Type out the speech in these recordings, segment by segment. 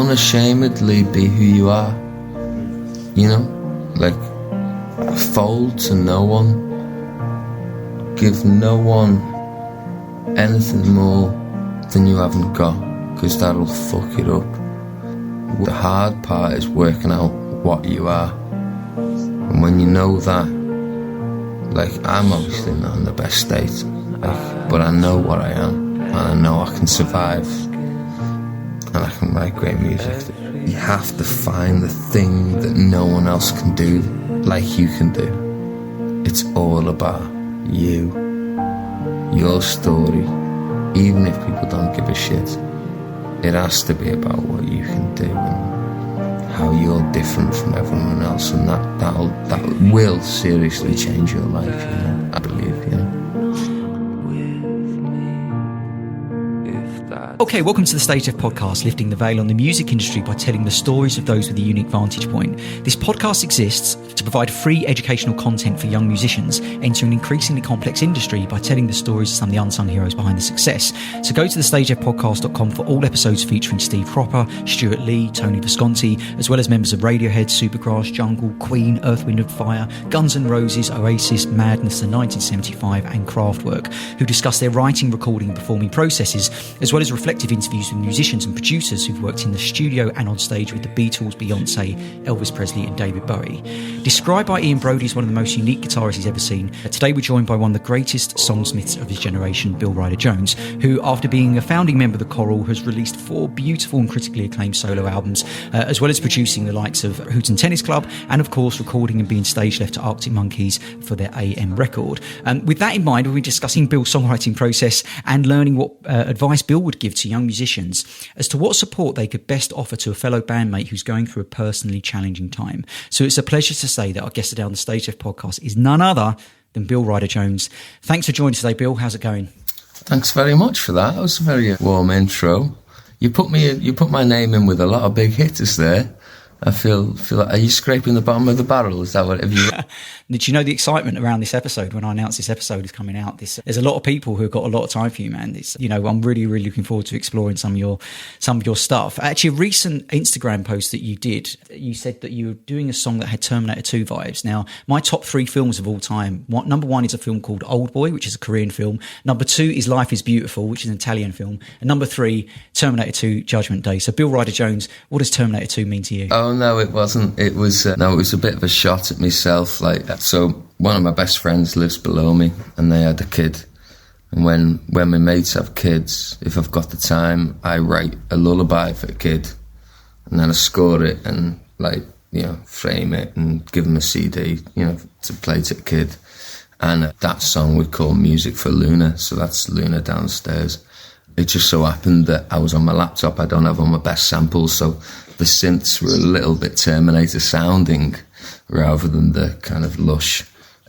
unashamedly be who you are, you know, like fold to no one, give no one anything more than you haven't got, because that'll fuck it up. The hard part is working out what you are, and when you know that, like, I'm obviously not in the best state, like, but I know what I am, and I know I can survive, and I can write great music. You have to find the thing that no one else can do like you can do. It's all about you, your story. Even if people don't give a shit, it has to be about what you can do and how you're different from everyone else, and that will seriously change your life, you know, I believe, you know. Okay, welcome to the Stage Left podcast, lifting the veil on the music industry by telling the stories of those with a unique vantage point. This podcast exists to provide free educational content for young musicians entering an increasingly complex industry by telling the stories of some of the unsung heroes behind the success. So go to thestageLeftpodcast.com for all episodes featuring Steve Cropper, Stuart Lee, Tony Visconti, as well as members of Radiohead, Supergrass, Jungle, Queen, Earth, Wind & Fire, Guns N' Roses, Oasis, Madness, The 1975 and Kraftwerk, who discuss their writing, recording and performing processes, as well as reflective interviews with musicians and producers who've worked in the studio and on stage with the Beatles, Beyonce, Elvis Presley and David Bowie. Described by Ian Brody as one of the most unique guitarists he's ever seen, today we're joined by one of the greatest songsmiths of his generation, Bill Ryder-Jones, who, after being a founding member of the Coral, has released 4 beautiful and critically acclaimed solo albums, as well as producing the likes of Hooten Tennis Club and, of course, recording and being stage left to Arctic Monkeys for their AM record. With that in mind, we'll be discussing Bill's songwriting process and learning what advice Bill would give to young musicians as to what support they could best offer to a fellow bandmate who's going through a personally challenging time. So it's a pleasure to say that our guest today on the Stage Left podcast is none other than Bill Ryder-Jones. Thanks for joining us today, Bill. How's it going? Thanks very much for that. That was a very warm intro. You put my name in with a lot of big hitters there. I feel like, are you scraping the bottom of the barrel? Is that what have you? Did you know the excitement around this episode when I announced this episode is coming out? There's a lot of people who've got a lot of time for you, man. It's, you know, I'm really, really looking forward to exploring some of your stuff. Actually, a recent Instagram post that you did, you said that you were doing a song that had Terminator 2 vibes. Now, my top 3 films of all time. Number 1 is a film called Old Boy, which is a Korean film. Number 2 is Life is Beautiful, which is an Italian film. And number 3, Terminator 2 Judgment Day. So, Bill Ryder-Jones, what does Terminator 2 mean to you? Oh no, it wasn't. It was it was a bit of a shot at myself. So one of my best friends lives below me, and they had a kid. And when my mates have kids, if I've got the time, I write a lullaby for the kid, and then I score it and frame it and give them a CD, to play to the kid. And that song we call Music for Luna. So that's Luna downstairs. It just so happened that I was on my laptop. I don't have all my best samples, so the synths were a little bit Terminator sounding rather than the kind of lush,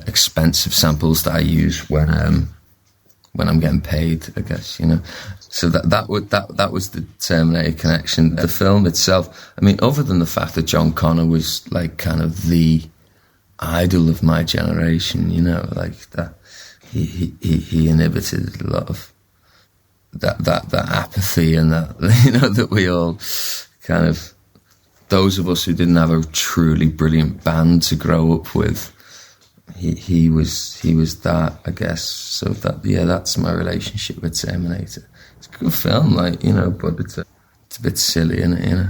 expensive samples that I use when I'm getting paid, I guess, So that was the Terminator connection. The film itself, I mean, other than the fact that John Connor was like kind of the idol of my generation, like that, he inhibited a lot of that apathy and that, that we all kind of, those of us who didn't have a truly brilliant band to grow up with, he was that, I guess. So that's my relationship with Terminator. It's a good film, but it's a bit silly, isn't it?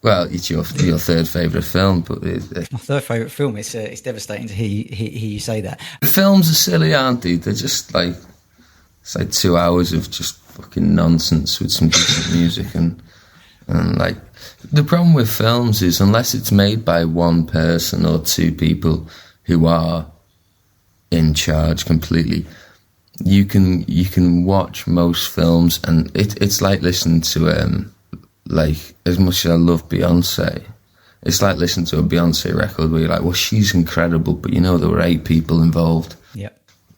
Well, it's your third favourite film, but my third favourite film. It's devastating to hear you say that. Films are silly, aren't they? They're just it's like 2 hours of just fucking nonsense with some decent music and the problem with films is unless it's made by one person or 2 people who are in charge completely, you can watch most films and it's like listening to as much as I love Beyonce, it's like listening to a Beyonce record where you're like, well, she's incredible, but there were 8 people involved. Yeah.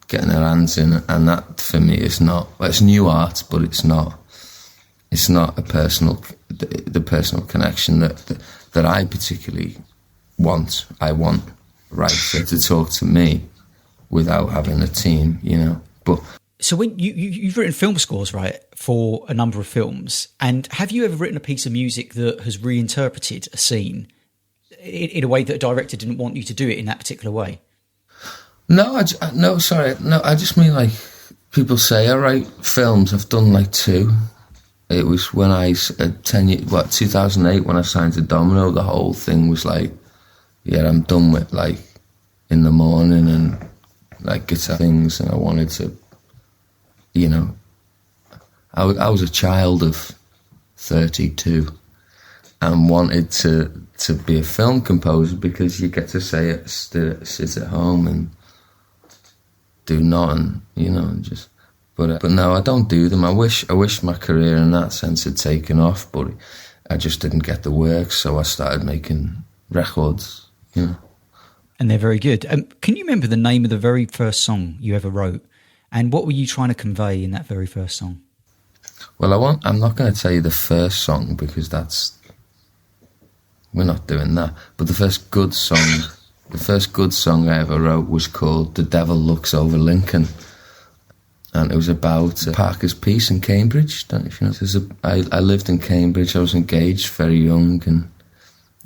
Getting their hands in, and that for me is not. Well, it's new art, but it's not a personal, the personal connection that I particularly want. I want writer to talk to me without having a team, But So when you've written film scores, right, for a number of films, and have you ever written a piece of music that has reinterpreted a scene in a way that a director didn't want you to do it in that particular way? No, I just mean like people say I write films. I've done like 2. It was when 2008 when I signed to Domino. The whole thing was like, yeah, I'm done with like In the Morning and like guitar things, and I wanted to, you know, I was a child of 32 and wanted to be a film composer because you get to say it, sit at home and do nothing, you know, and just. But no, I don't do them. I wish my career in that sense had taken off, but I just didn't get the work, so I started making records, you know. And they're very good. Can you remember the name of the very first song you ever wrote? And what were you trying to convey in that very first song? Well, I'm not going to tell you the first song because we're not doing that. But the first good song I ever wrote was called "The Devil Looks Over Lincoln." And it was about Parker's Piece in Cambridge. Don't know if you know. I lived in Cambridge. I was engaged very young, and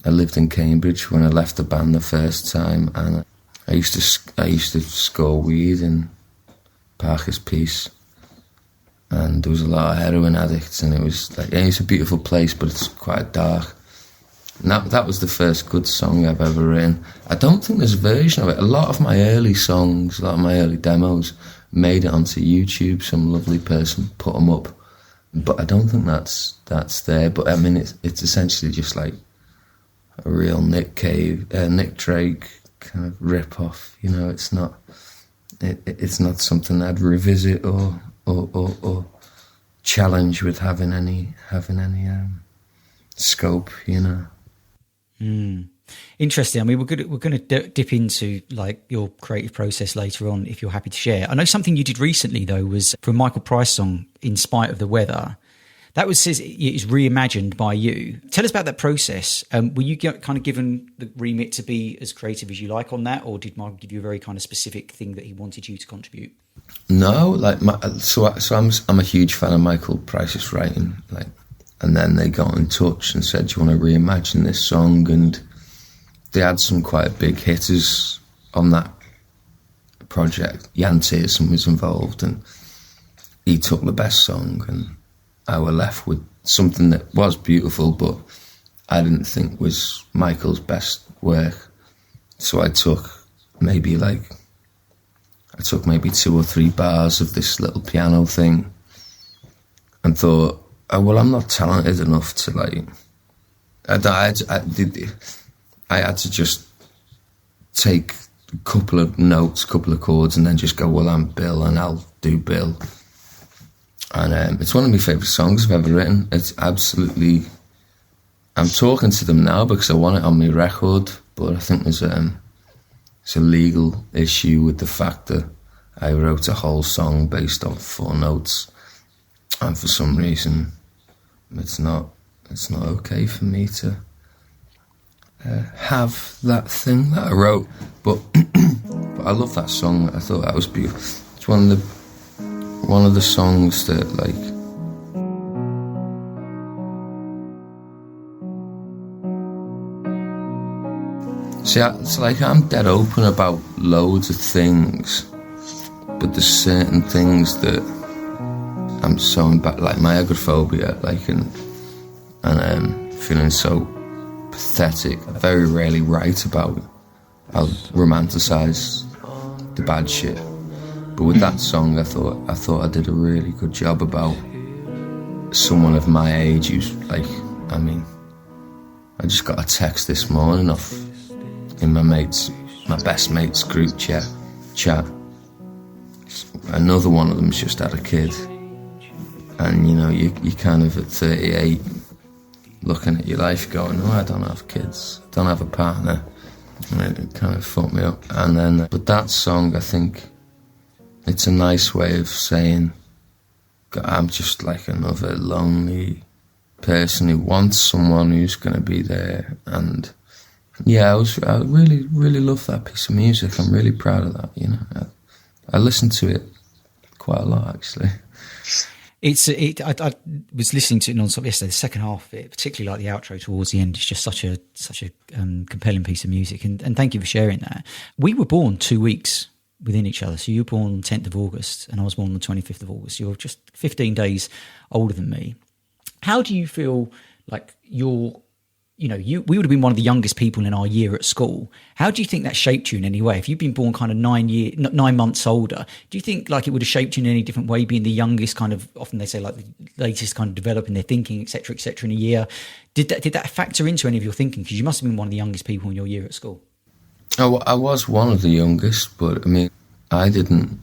I lived in Cambridge when I left the band the first time. And I used to score weed in Parker's Piece, and there was a lot of heroin addicts. And it was like, yeah, it's a beautiful place, but it's quite dark. And that was the first good song I've ever written. I don't think there's a version of it. A lot of my early songs, a lot of my early demos, made it onto YouTube. Some lovely person put them up, but I don't think that's there. But I mean, it's essentially just like a real Nick Drake kind of rip off. You know, it's not something I'd revisit or challenge with having any scope. You know. Interesting. I mean, we're going to dip into like your creative process later on, if you're happy to share. I know something you did recently though was for a Michael Price song, "In Spite of the Weather." That was reimagined by you. Tell us about that process. Were you kind of given the remit to be as creative as you like on that, or did Michael give you a very kind of specific thing that he wanted you to contribute? No, like I'm a huge fan of Michael Price's writing, like. And then they got in touch and said, "Do you want to reimagine this song?" And they had some quite big hitters on that project. Jan Tiersen was involved, and he took the best song, and I were left with something that was beautiful, but I didn't think was Michael's best work. So I took maybe 2 or 3 bars of this little piano thing and thought, oh, well, I'm not talented enough to like. I had to just take a couple of notes, couple of chords, and then just go, well, I'm Bill, and I'll do Bill. And it's one of my favourite songs I've ever written. It's absolutely. I'm talking to them now because I want it on my record, but I think it's a legal issue with the fact that I wrote a whole song based on 4 notes. And for some reason, it's not okay for me to have that thing that I wrote. But I love that song. I thought that was beautiful. It's one of the songs that like. See, it's like I'm dead open about loads of things, but there's certain things that I'm so embarrassed, like my agoraphobia, like and feeling so pathetic. I very rarely write about it. I'll romanticize the bad shit. But with that song, I thought I did a really good job about someone of my age who's like, I mean, I just got a text this morning off in my best mate's group chat. Another one of them's just had a kid. And, you know, you kind of at 38 looking at your life going, oh, I don't have kids, I don't have a partner. And it kind of fucked me up. And then, but that song, I think, it's a nice way of saying I'm just like another lonely person who wants someone who's going to be there. And yeah, I really, really love that piece of music. I'm really proud of that, you know. I listen to it quite a lot, actually. I was listening to it non-stop yesterday. The second half of it, particularly like the outro towards the end, is just such a compelling piece of music. And thank you for sharing that. We were born 2 weeks within each other. So you were born on the 10th of August, and I was born on the 25th of August. You're just 15 days older than me. How do you feel like we would have been one of the youngest people in our year at school. How do you think that shaped you in any way? If you've been born kind of 9 months older, do you think like it would have shaped you in any different way, being the youngest kind of, often they say like the latest kind of developing their thinking, et cetera, in a year? Did that factor into any of your thinking? Because you must have been one of the youngest people in your year at school. I was one of the youngest, but I mean, I didn't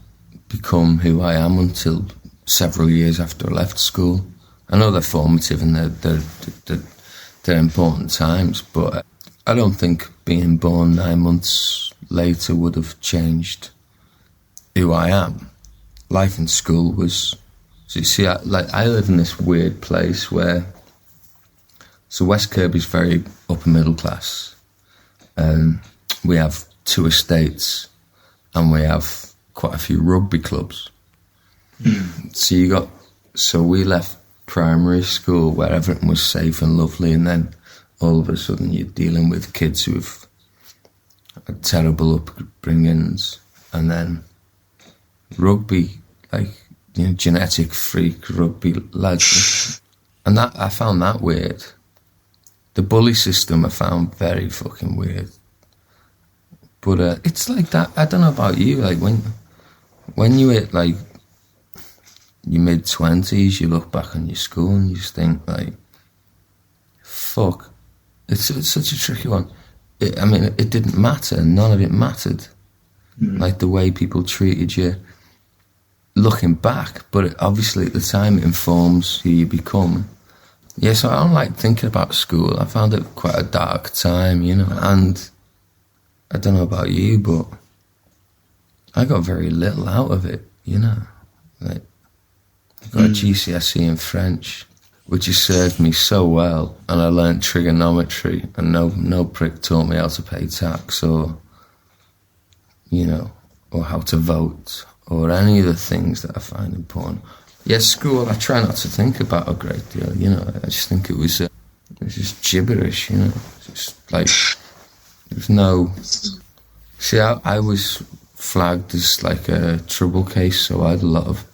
become who I am until several years after I left school. I know they're formative and they're important times, but I don't think being born 9 months later would have changed who I am. Life in school was... So you see, I live in this weird place where... So West Kirby's very upper middle class. We have 2 estates and we have quite a few rugby clubs. So we left primary school where everything was safe and lovely, and then all of a sudden you're dealing with kids who have had terrible upbringings, and then rugby, like, you know, genetic freak rugby lads. And that, I found that weird. The bully system I found very fucking weird. But it's like that, I don't know about you, like when you hit like your mid-20s, you look back on your school and you just think, like, fuck, it's such a tricky one. It didn't matter. None of it mattered. Like, the way people treated you, looking back, but obviously at the time it informs who you become. Yeah, so I don't like thinking about school. I found it quite a dark time, you know, and I don't know about you, but I got very little out of it, you know, like, I got a GCSE in French, which has served me so well, and I learnt trigonometry, and no prick taught me how to pay tax or, you know, or how to vote, or any of the things that I find important. Yes, school, I try not to think about a great deal, you know, I just think it was just gibberish, you know, just like, there's no... See, I was flagged as like a trouble case, so I had a lot of...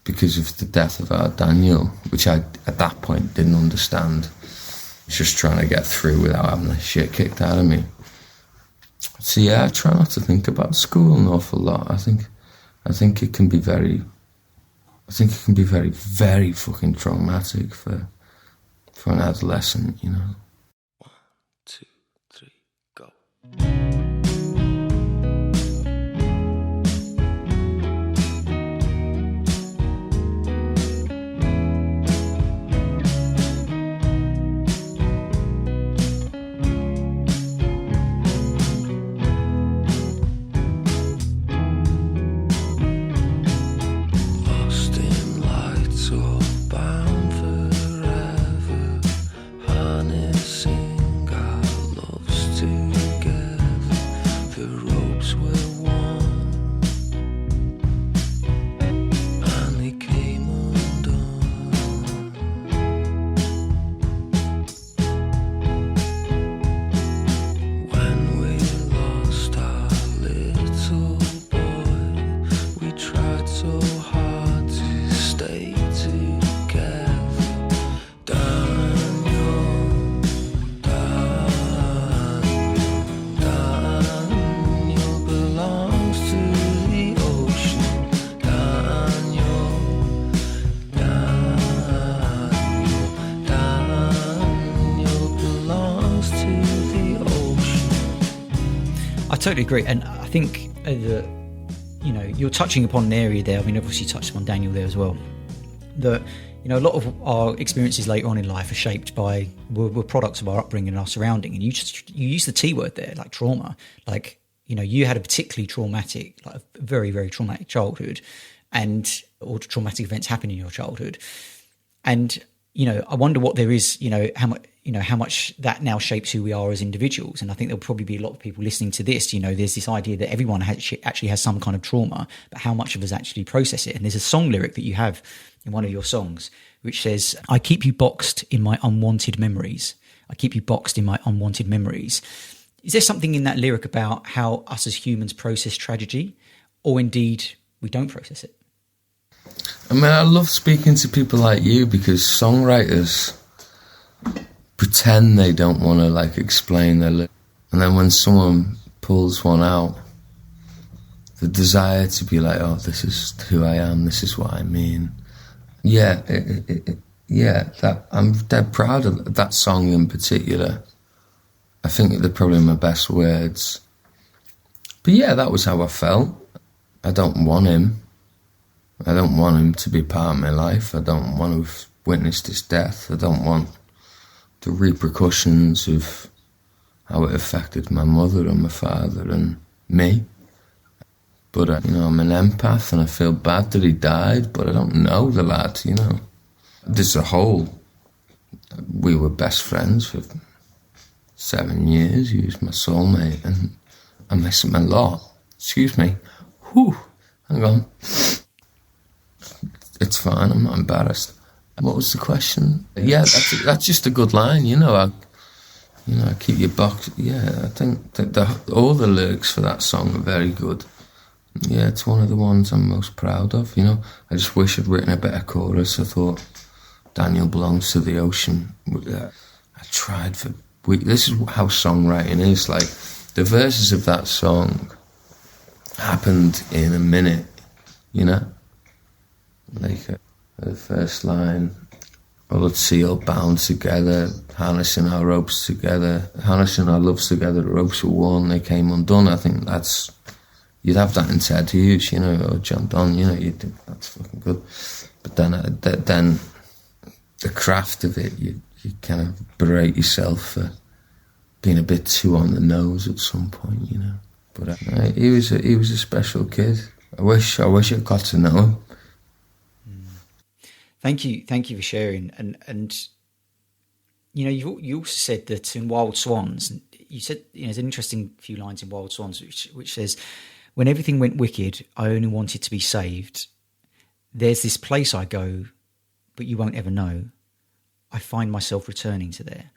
Because of the death of our Daniel, which I, at that point, didn't understand. Just trying to get through without having the shit kicked out of me. So yeah, I try not to think about school an awful lot. I think it can be very... very fucking traumatic for an adolescent, you know. 1, 2, 3, go. I totally agree, and I think that, you know, you're touching upon an area there. I mean, obviously you touched upon Daniel there as well. That, you know, a lot of our experiences later on in life are shaped by, we're products of our upbringing and our surrounding. And you use the T word there, like trauma. Like, you know, you had a particularly traumatic, like a very, very traumatic childhood, or traumatic events happen in your childhood. And, you know, I wonder what there is, you know, how much, how much that now shapes who we are as individuals. And I think there'll probably be a lot of people listening to this. There's this idea that everyone actually has some kind of trauma, but how much of us actually process it? And there's a song lyric that you have in one of your songs, which says, "I keep you boxed in my unwanted memories. I keep you boxed in my unwanted memories." Is there something in that lyric about how us as humans process tragedy, or indeed we don't process it? I mean, I love speaking to people like you, because songwriters pretend they don't want to like explain their lyrics, and then when someone pulls one out, the desire to be like, "Oh, this is who I am, this is what I mean." Yeah, that I'm dead proud of that song in particular. I think they're probably my best words. But yeah, that was how I felt. I don't want him. I don't want him to be part of my life. I don't want to have witnessed his death. I don't want the repercussions of how it affected my mother and my father and me. But, I'm an empath and I feel bad that he died, but I don't know the lad, There's a whole... We were best friends for 7 years. He was my soulmate and I miss him a lot. Excuse me. Whew. Hang on. It's fine, I'm not embarrassed. What was the question? Yeah, that's just a good line, I keep you boxed. Yeah, I think that all the lyrics for that song are very good. Yeah, it's one of the ones I'm most proud of, I just wish I'd written a better chorus. I thought Daniel belongs to the ocean. I tried for weeks. This is how songwriting is. Like, the verses of that song happened in a minute, Like the first line, "All at sea all bound together, harnessing our ropes together, harnessing our loves together, the ropes were worn, they came undone." I think you'd have that in Ted Hughes, or John Donne, you'd think that's fucking good. But then the craft of it, you kind of berate yourself for being a bit too on the nose at some point, But he was a special kid. I wish I got to know him. Thank you for sharing. And you also said that in Wild Swans, you said there's an interesting few lines in Wild Swans which says, "When everything went wicked, I only wanted to be saved. There's this place I go, but you won't ever know. I find myself returning to there."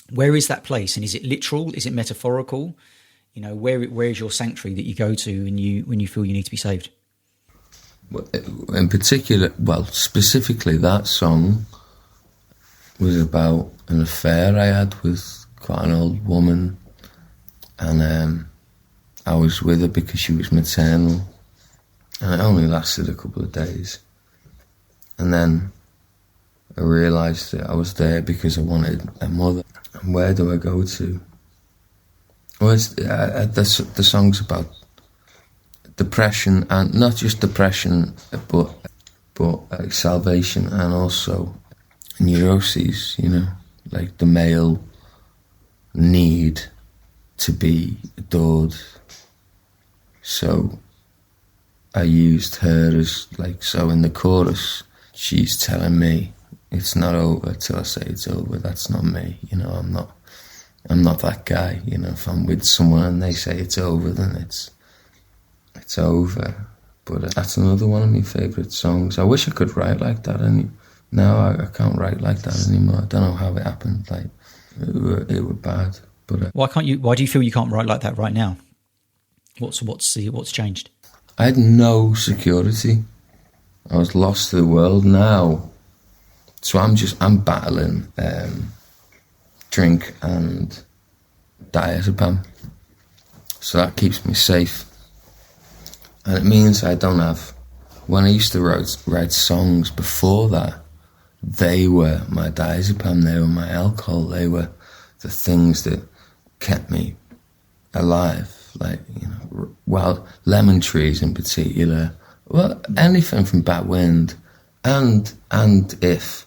Where is that place? And is it literal? Is it metaphorical? Where is your sanctuary that you go to when you feel you need to be saved? In particular, specifically that song was about an affair I had with quite an old woman, and I was with her because she was maternal, and it only lasted a couple of days. And then I realised that I was there because I wanted a mother. And where do I go to? Well, the song's about depression, and not just depression, but salvation, and also neuroses, like the male need to be adored. So I used her as, so in the chorus, she's telling me it's not over till I say it's over. That's not me, I'm not that guy, if I'm with someone and they say it's over, then it's over. But that's another one of my favourite songs. I wish I could write like that, and now I can't write like that anymore. I don't know how it happened. It were bad. But why do you feel you can't write like that right now? What's changed? I had no security. I was lost to the world now. So I'm battling drink and diazepam. So that keeps me safe. And it means I don't have... When I used to write songs before that, they were my diazepam, they were my alcohol, they were the things that kept me alive. Lemon trees in particular. Anything from Bad Wind. And if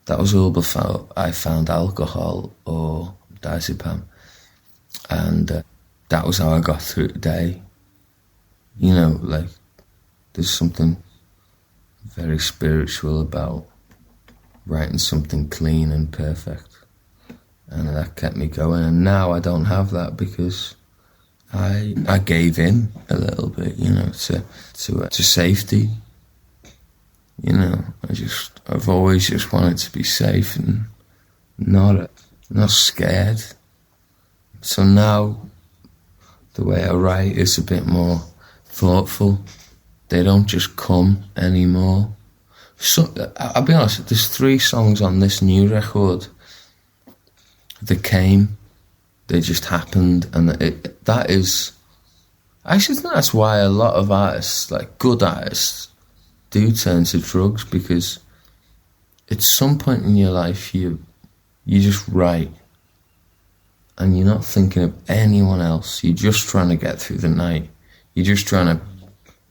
that was all before I found alcohol or diazepam. And that was how I got through the day. There's something very spiritual about writing something clean and perfect. and that kept me going. And now I don't have that because I gave in a little bit, you know, to safety. You know, I've always just wanted to be safe and not scared. So now the way I write is a bit more thoughtful. They don't just come anymore. So I'll be honest, there's 3 songs on this new record that came. They just happened, and that is... I actually think that's why a lot of artists, like good artists, do turn to drugs, because at some point in your life you just write, and you're not thinking of anyone else. You're just trying to get through the night. You're just trying to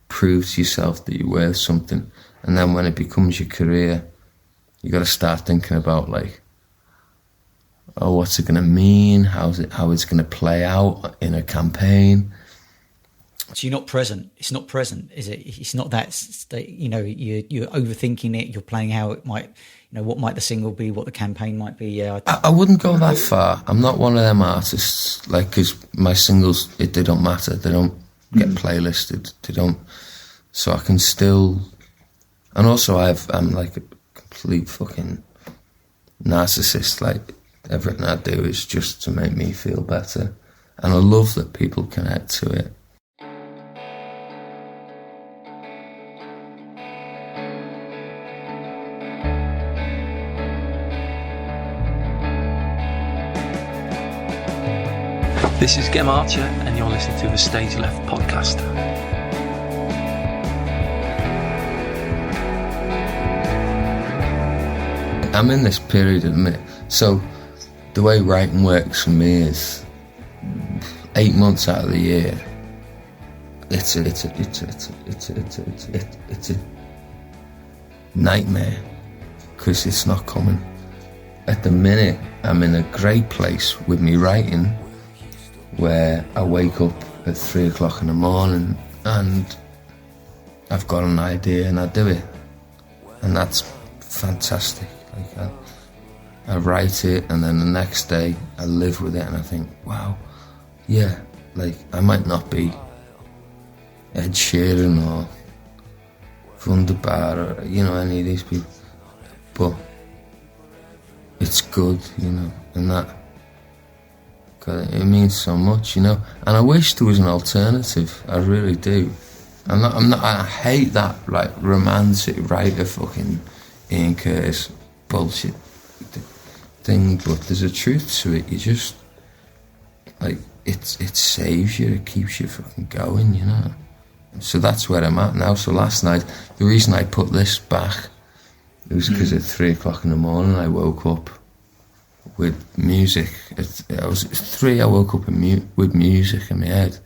prove to yourself that you're worth something. And then when it becomes your career, you got to start thinking about, like, oh, what's it going to mean? How it's going to play out in a campaign? So you're not present. It's not present, is it? It's not that, you know, you're overthinking it. You're playing how it might, you know, what might the single be, what the campaign might be. Yeah, I wouldn't go that far. I'm not one of them artists, like, because my singles, they don't matter. They don't get playlisted. They don't. So I can still, and also I'm like a complete fucking narcissist. Like, everything I do is just to make me feel better, and I love that people connect to it. This is Gem Archer, and you're listening to the Stage Left podcast. I'm in this period at the minute. So the way writing works for me is 8 months out of the year. It's a nightmare, because it's not coming. At the minute, I'm in a great place with me writing, where I wake up at 3 o'clock in the morning and I've got an idea and I do it, and that's fantastic. Like, I write it, and then the next day I live with it, and I think, wow, yeah, like, I might not be Ed Sheeran or Wunderbar or, you know, any of these people, but it's good, you know, and that, God, it means so much, you know. And I wish there was an alternative. I really do. I hate that, like, romantic writer fucking Ian Curtis bullshit thing, but there's a truth to it. You just, like, it saves you, it keeps you fucking going, you know. So that's where I'm at now. So last night, the reason I put this back, it was because at 3 o'clock in the morning I woke up with music. I was 3, I woke up with music in my head. I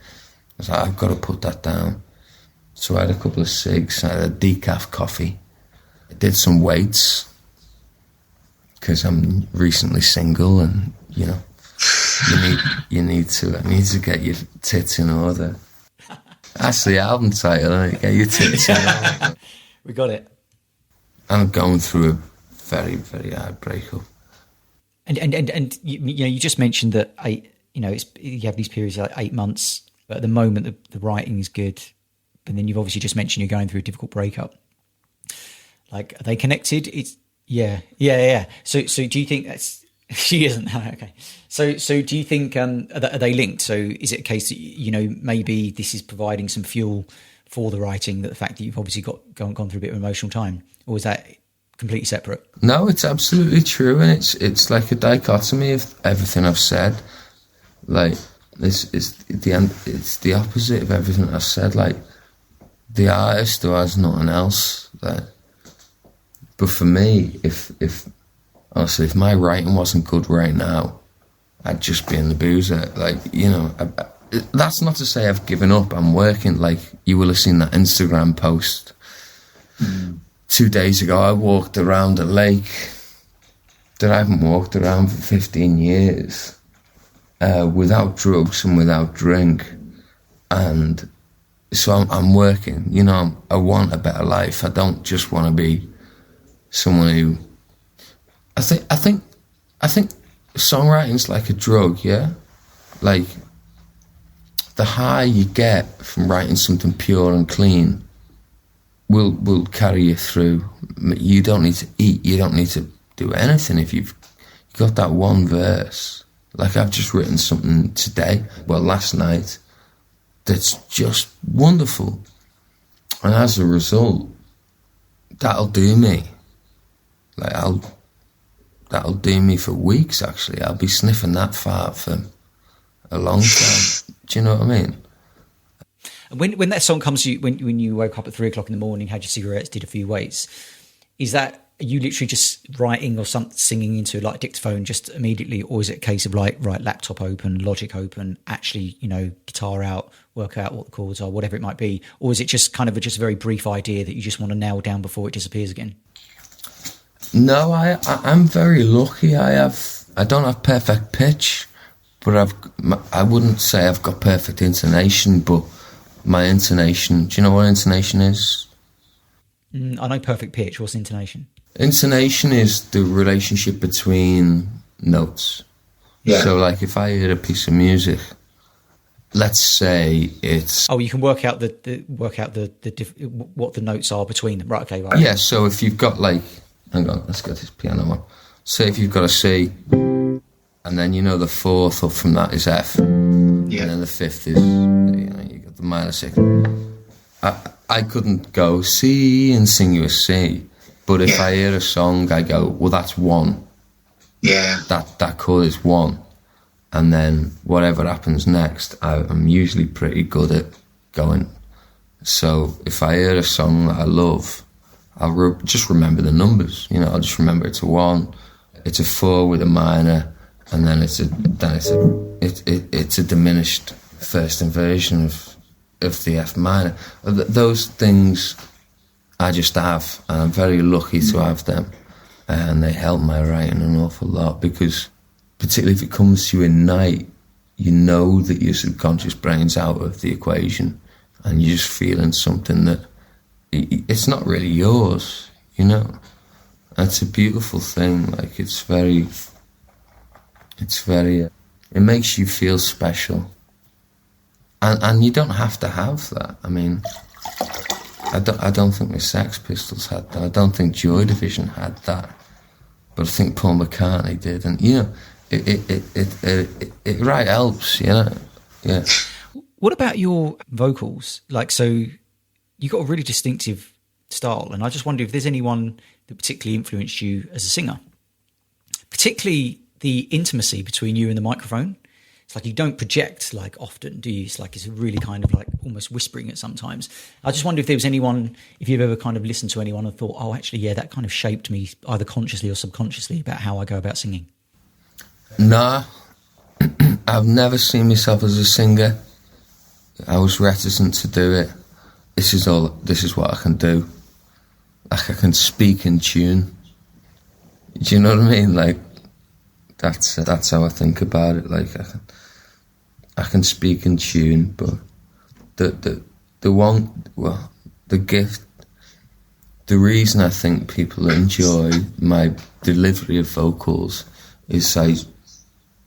was like, I've got to put that down. So I had a couple of cigs, I had a decaf coffee. I did some weights, because I'm recently single, and, you know, you need to get your tits in order. That's the album title, isn't it? Get your tits in order. We got it. I'm going through a very, very hard breakup. And you know, you just mentioned that you have these periods of, like, 8 months, but at the moment the writing is good, but then you've obviously just mentioned you're going through a difficult breakup. Like, are they connected? It's yeah. So do you think that's she isn't? Okay. So do you think are they linked? So is it a case that, you know, maybe this is providing some fuel for the writing, that the fact that you've obviously gone through a bit of emotional time, or is that completely separate? No, it's absolutely true, and it's like a dichotomy of everything I've said. Like, it's the opposite of everything I've said. Like, the artist who has nothing else. But for me, if honestly, if my writing wasn't good right now, I'd just be in the boozer. Like, you know, that's not to say I've given up. I'm working. Like, you will have seen that Instagram post. 2 days ago, I walked around a lake that I haven't walked around for 15 years, without drugs and without drink. And so I'm working, you know, I want a better life. I don't just want to be someone who, I think songwriting's like a drug, yeah? Like, the high you get from writing something pure and clean will carry you through. You don't need to eat, you don't need to do anything if you've got that one verse. Like, I've just written something today, well, last night, that's just wonderful. And as a result, that'll do me. Like, that'll do me for weeks, actually. I'll be sniffing that fart for a long time. Do you know what I mean? When that song comes to you, when you woke up at 3 o'clock in the morning, had your cigarettes, did a few weights, are you literally just writing or singing into like a dictaphone just immediately, or is it a case of like, right, laptop open, Logic open, actually, guitar out, work out what the chords are, whatever it might be, or is it just kind of just a very brief idea that you just want to nail down before it disappears again? No, I'm very lucky. I don't have perfect pitch, but I wouldn't say I've got perfect intonation, but my intonation, do you know what intonation is? I know perfect pitch. What's intonation? Intonation is the relationship between notes. Yeah. So, like, if I hear a piece of music, let's say it's... Oh, you can work out what the notes are between them. Right, okay, right. Yeah, so if you've got, like... Hang on, let's get this piano on. Say if you've got a C, and then the fourth up from that is F, and then the fifth is, you got the minor sixth. I couldn't go C and sing you a C, but if I hear a song, I go, well, that's one. Yeah. That chord is one. And then whatever happens next, I'm usually pretty good at going. So if I hear a song that I love, I'll just remember the numbers. I'll just remember it's a 1, it's a 4 with a minor, and then it's a diminished first inversion of the F minor. Those things I just have, and I'm very lucky to have them, and they help my writing an awful lot, because particularly if it comes to you in night, you know that your subconscious brain's out of the equation, and you're just feeling something that it's not really yours, It's a beautiful thing. Like, it makes you feel special. And you don't have to have that. I mean, I don't think the Sex Pistols had that. I don't think Joy Division had that. But I think Paul McCartney did. And, it right helps, Yeah. What about your vocals? Like, so you got a really distinctive style, and I just wonder if there's anyone that particularly influenced you as a singer, particularly the intimacy between you and the microphone. It's like you don't project like often, do you? It's like it's really kind of like almost whispering at sometimes. I just wonder if there was anyone, if you've ever kind of listened to anyone and thought, oh, actually, yeah, that kind of shaped me either consciously or subconsciously about how I go about singing. Nah, I've never seen myself as a singer. I was reticent to do it. This is what I can do. Like, I can speak in tune. Do you know what I mean? Like, that's how I think about it. Like, I can speak in tune, but the gift, the reason I think people enjoy my delivery of vocals is I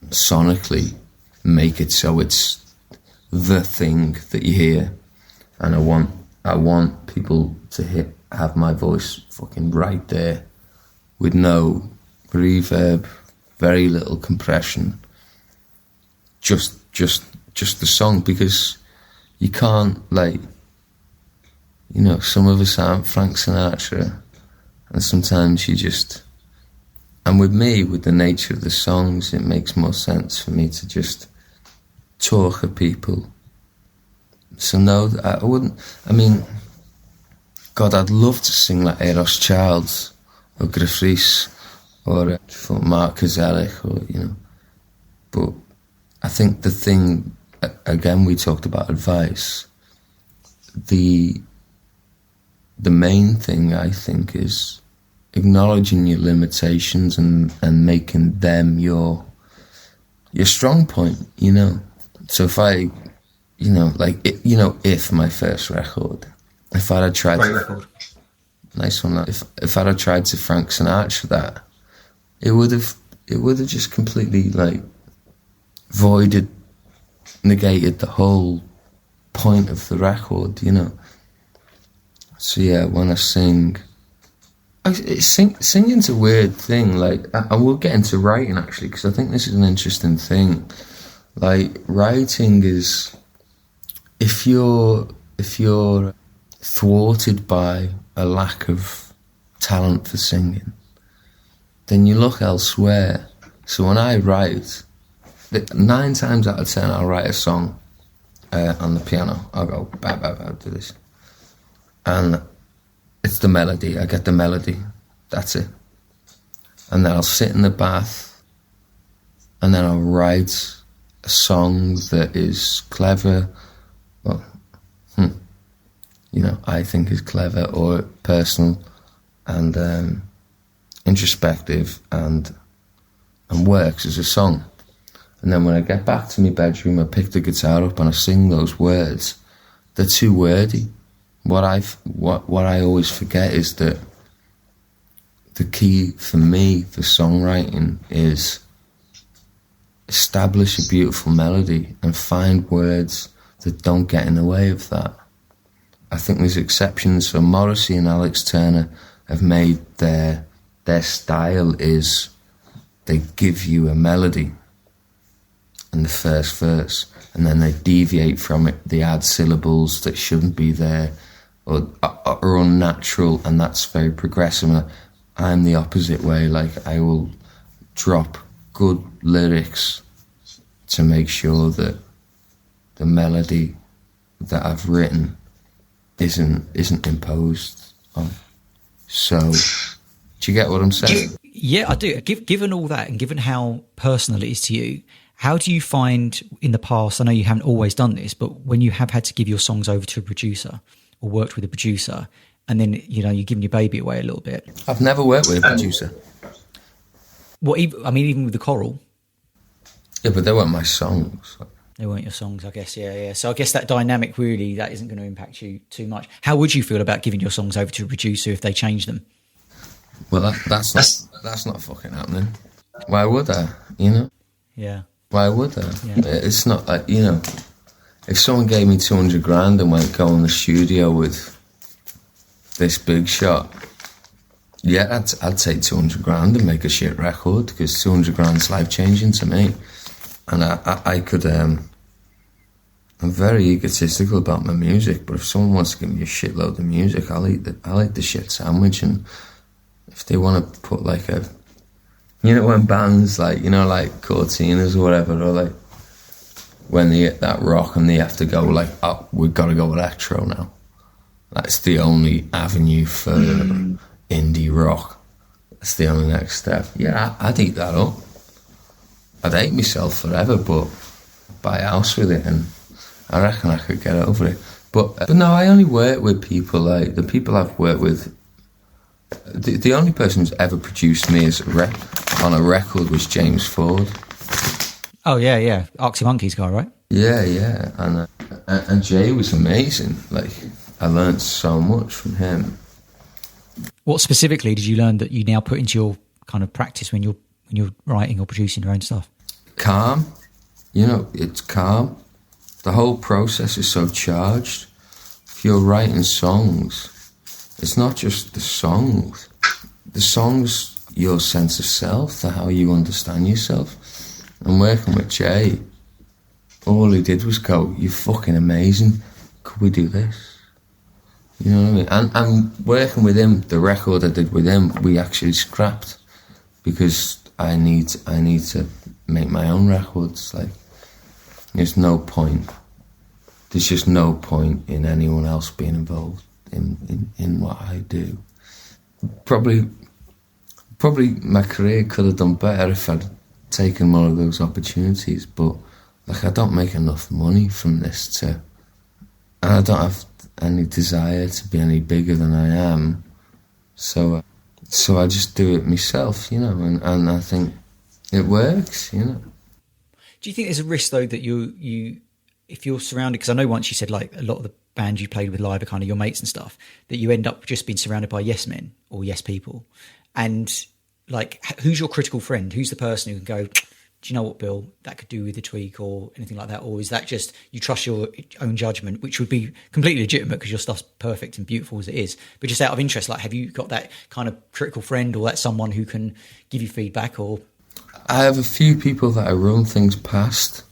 sonically make it so it's the thing that you hear, and I want people to have my voice fucking right there, with no reverb, very little compression, just the song, because you can't, like, some of us aren't Frank Sinatra, and sometimes you just, and with me, with the nature of the songs, it makes more sense for me to just talk at people. So no, I wouldn't, I mean, God, I'd love to sing like Eros Childs, or Griffiths, or Mark Kozelek, or, but I think the thing, again, we talked about advice, the main thing, I think, is acknowledging your limitations and making them your strong point, So if I, if my first record, if I'd have tried nice one, if I'd have tried to Frank Sinatra that, it would have it would have just completely like negated the whole point of the record, you know. So yeah, when I sing, singing's a weird thing. Like, I will get into writing actually, because I think this is an interesting thing. Like, writing is, if you're thwarted by a lack of talent for singing, then you look elsewhere. So when I write, 9 times out of 10 I'll write a song on the piano. I'll go, bah, bah, bah, do this. And it's the melody. I get the melody. That's it. And then I'll sit in the bath and then I'll write a song that is clever, well, you know, I think is clever or personal and introspective and works as a song. And then when I get back to my bedroom, I pick the guitar up and I sing those words. They're too wordy. What I always forget is that the key for me for songwriting is establish a beautiful melody and find words that don't get in the way of that. I think there's exceptions. So Morrissey and Alex Turner have made their style is they give you a melody in the first verse and then they deviate from it. They add syllables that shouldn't be there or are unnatural, and that's very progressive. I'm the opposite way. Like, I will drop good lyrics to make sure that the melody that I've written isn't imposed on. So, do you get what I'm saying? Yeah, I do. Given all that, and given how personal it is to you, how do you find in the past, I know you haven't always done this, but when you have had to give your songs over to a producer or worked with a producer, and then, you know, you're giving your baby away a little bit? I've never worked with a producer. Well, even with the choral? Yeah, but they weren't my songs. They weren't your songs, I guess. Yeah. So I guess that dynamic really, that isn't going to impact you too much. How would you feel about giving your songs over to a producer if they change them? Well, that's not fucking happening. Why would I? You know? Yeah. Why would I? Yeah. It's not like, you know, if someone gave me 200 grand and went go in the studio with this big shot, yeah, I'd take 200 grand and make a shit record, because 200 grand's life changing to me. And I could, I'm very egotistical about my music, but if someone wants to give me a shitload of music, I'll eat the shit sandwich. And if they want to put like a, you know, when bands like, you know, like Cortinas or whatever, or like when they hit that rock and they have to go like, oh, we've got to go electro now. That's the only avenue for indie rock. That's the only next step. Yeah, I'd eat that up. I'd hate myself forever, but buy a house with it, and I reckon I could get over it. But no, I only work with people like the people I've worked with. The only person who's ever produced me on a record was James Ford. Oh yeah, Arctic Monkeys guy, right? Yeah, and Jay was amazing. Like, I learned so much from him. What specifically did you learn that you now put into your kind of practice when you're writing or producing your own stuff? Calm. You know, it's calm. The whole process is so charged. If you're writing songs, it's not just the songs. The songs, your sense of self, the how you understand yourself. And working with Jay, all he did was go, "You're fucking amazing. Could we do this?" You know what I mean? And working with him, the record I did with him, we actually scrapped, because I need to make my own records. Like, there's just no point in anyone else being involved in what I do. Probably my career could have done better if I'd taken more of those opportunities, but like, I don't make enough money from this and I don't have any desire to be any bigger than I am, so I just do it myself, you know, and I think it works, you know. Do you think there's a risk though that you if you're surrounded, because I know once you said like a lot of the bands you played with live are kind of your mates and stuff, that you end up just being surrounded by yes men or yes people, and like, who's your critical friend? Who's the person who can go, do you know what, Bill, that could do with a tweak or anything like that? Or is that just you trust your own judgment, which would be completely legitimate because your stuff's perfect and beautiful as it is? But just out of interest, like, have you got that kind of critical friend or that someone who can give you feedback? Or I have a few people that I run things past,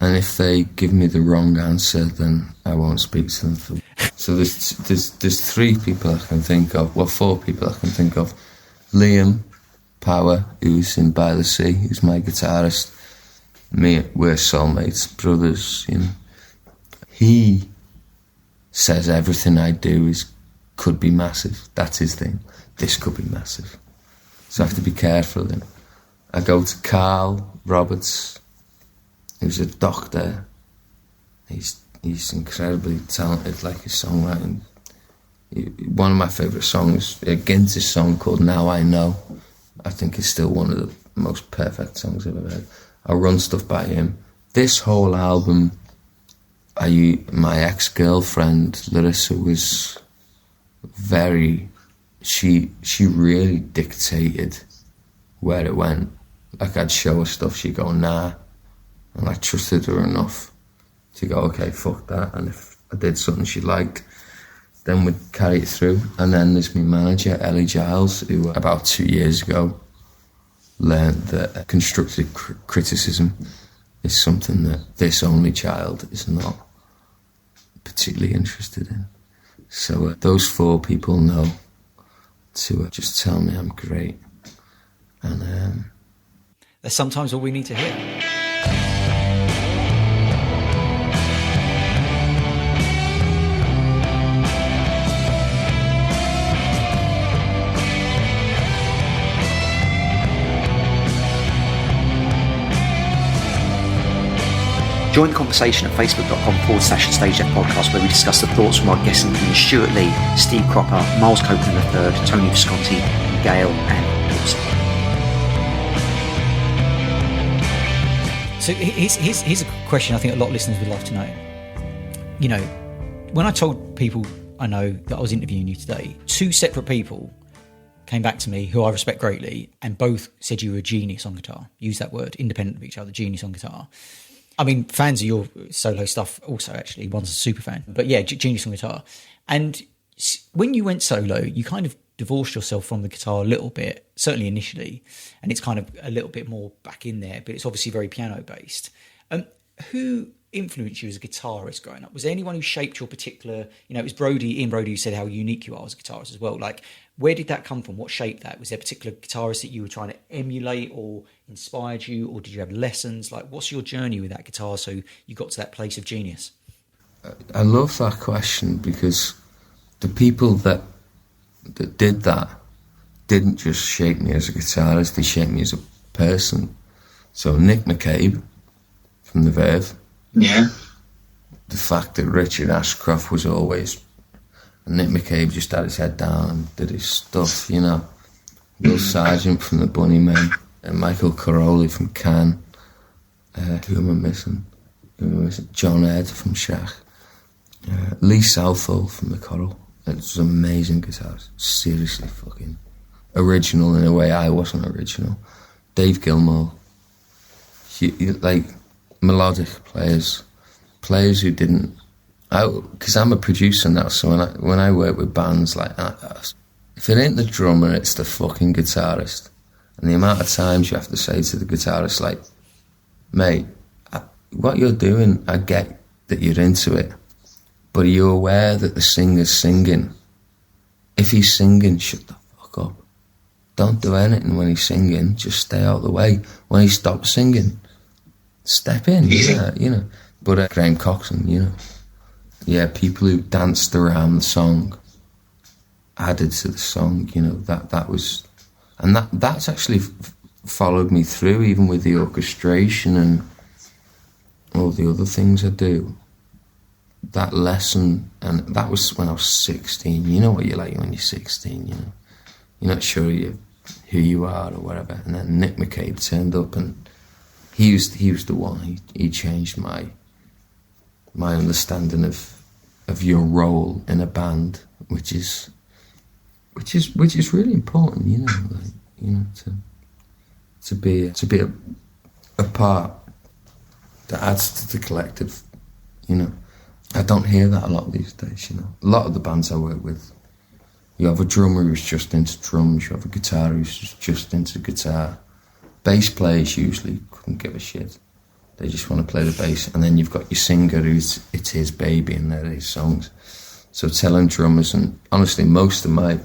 and if they give me the wrong answer, then I won't speak to them. So there's 3 people I can think of, well, 4 people I can think of. Liam Power, who's in By the Sea, who's my guitarist. Me, we're soulmates, brothers, you know. He says everything I do could be massive. That's his thing. This could be massive. So I have to be careful of him. I go to Carl Roberts, who's a doctor. He's incredibly talented, like his songwriting. One of my favourite songs, a Ginter's song called Now I Know, I think is still one of the most perfect songs I've ever heard. I run stuff by him. This whole album, my ex-girlfriend Larissa was she really dictated where it went. Like, I'd show her stuff, she'd go, nah. And I trusted her enough to go, okay, fuck that. And if I did something she liked, then we'd carry it through. And then there's my manager, Ellie Giles, who about 2 years ago learned that constructive criticism is something that this only child is not particularly interested in. So those 4 people know to just tell me I'm great. And that's sometimes all we need to hear. Join the conversation at facebook.com/StageDeath Podcast, where we discuss the thoughts from our guests, including Stuart Lee, Steve Cropper, Miles Copeland III, Tony Visconti, Gail, and Wilson. So here's a question I think a lot of listeners would love to know. You know, when I told people I know that I was interviewing you today, 2 separate people came back to me who I respect greatly, and both said you were a genius on guitar. Use that word, independent of each other, genius on guitar. I mean, fans of your solo stuff also, actually. One's a super fan. But yeah, genius on guitar. And when you went solo, you kind of divorced yourself from the guitar a little bit, certainly initially. And it's kind of a little bit more back in there, but it's obviously very piano-based. Who influenced you as a guitarist growing up? Was there anyone who shaped your particular... You know, it was Ian Brody who said how unique you are as a guitarist as well. Like, where did that come from? What shaped that? Was there a particular guitarist that you were trying to emulate or inspired you, or did you have lessons? Like, what's your journey with that guitar so you got to that place of genius? I love that question, because the people that did that didn't just shape me as a guitarist, they shaped me as a person. So Nick McCabe from The Verve. Yeah. The fact that Richard Ashcroft was always... And Nick McCabe just had his head down and did his stuff, you know. Will Sargent from the Bunnymen, and Michael Caroli from Can. Who am I missing? John Ed from Shach. Lee Southall from The Coral. It was an amazing guitar. Seriously fucking original in a way I wasn't original. Dave Gilmour. Like, melodic players who didn't... Because I'm a producer now, so when I work with bands like that, if it ain't the drummer, it's the fucking guitarist. And the amount of times you have to say to the guitarist, like, mate, what you're doing, I get that you're into it, but are you aware that the singer's singing? If he's singing, shut the fuck up. Don't do anything when he's singing, just stay out of the way. When he stops singing, step in, yeah, you know. But Graham Coxon, you know. Yeah, people who danced around the song, added to the song, you know, that was... And that's actually followed me through, even with the orchestration and all the other things I do. That lesson, and that was when I was 16. You know what you're like when you're 16, you know. You're not sure who you are or whatever. And then Nick McCabe turned up, and he was the one. He changed my understanding of your role in a band, which is really important, you know. Like, you know, to be a part that adds to the collective, you know. I don't hear that a lot these days, you know. A lot of the bands I work with, you have a drummer who's just into drums, you have a guitar who's just into guitar. Bass players usually couldn't give a shit. They just want to play the bass. And then you've got your singer who's, it's his baby and they're his songs. So telling drummers, and honestly most of my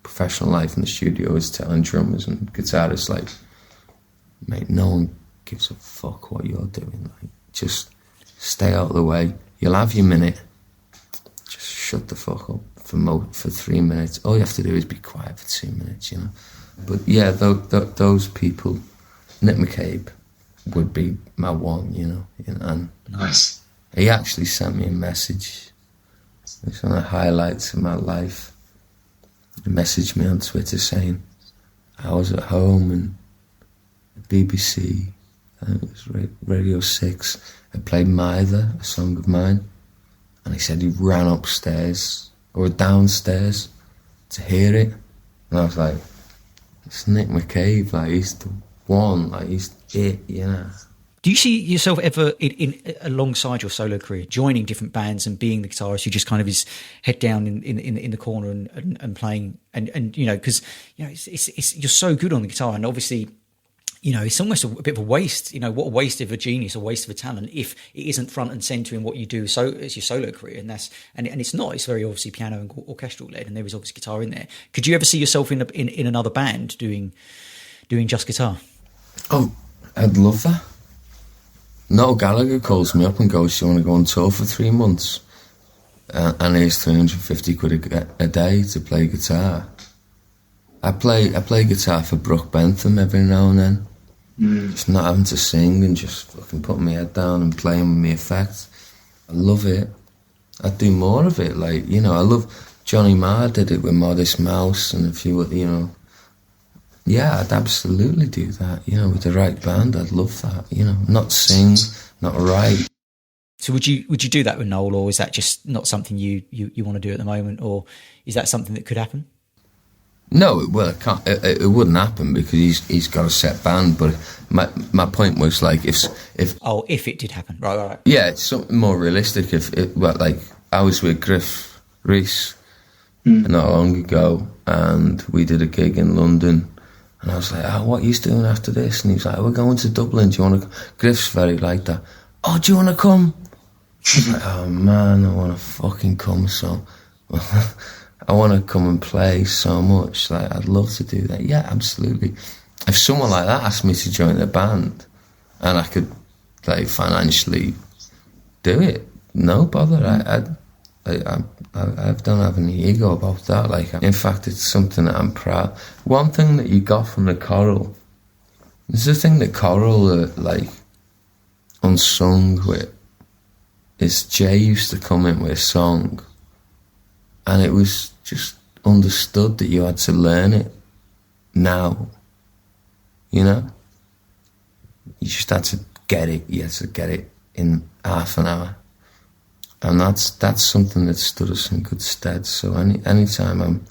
professional life in the studio is telling drummers and guitarists, like, mate, no one gives a fuck what you're doing. Like, just stay out of the way. You'll have your minute. Just shut the fuck up for 3 minutes. All you have to do is be quiet for 2 minutes, you know. But yeah, those people, Nick McCabe would be my one, you know. And nice. He actually sent me a message. It's one of the highlights of my life. He messaged me on Twitter saying I was at home and BBC, it was Radio 6, I played Mither, a song of mine, and he said he ran upstairs or downstairs to hear it, and I was like, it's Nick McCabe, like, he's the one, like, he's it, you know. Do you see yourself ever in alongside your solo career, joining different bands and being the guitarist who just kind of is head down in the corner and playing and you know, because you know it's you're so good on the guitar, and obviously, you know, it's almost a bit of a waste. You know, what a waste of a genius, a waste of a talent if it isn't front and centre in what you do. So it's your solo career, and that's and it's not. It's very obviously piano and orchestral led, and there is obviously guitar in there. Could you ever see yourself in another band doing just guitar? Oh, I'd love that. Noel Gallagher calls me up and goes, "Do you want to go on tour for 3 months?" And here's 350 quid a day to play guitar. I play guitar for Brooke Bentham every now and then. Just not having to sing and just fucking putting my head down and playing with my effects. I love it. I'd do more of it. Like, you know, I love Johnny Marr did it with Modest Mouse and a few, you know. Yeah, I'd absolutely do that, you know, with the right band. I'd love that, you know, not sing, not write. So would you do that with Noel, or is that just not something you want to do at the moment, or is that something that could happen? No, well, it can't. It wouldn't happen because he's got a set band. But my point was, like, if it did happen, right. Yeah, it's something more realistic. Like, I was with Griff Rhys not long ago, and we did a gig in London. And I was like, "Oh, what are you doing after this?" And he was like, "We're going to Dublin. Do you want to?" Griff's very like that. "Oh, do you want to come?" I was like, "Oh man, I want to fucking come so." I want to come and play so much. Like, I'd love to do that. Yeah, absolutely. If someone like that asked me to join the band, and I could, like, financially do it, no bother. I don't have any ego about that. Like, in fact, it's something that I'm proud. One thing that you got from the choral, there's a thing that choral are, like, unsung with, is Jay used to come in with a song, and it was just understood that you had to learn it now, you know? You just had to get it. You had to get it in half an hour. And that's something that stood us in good stead. So anytime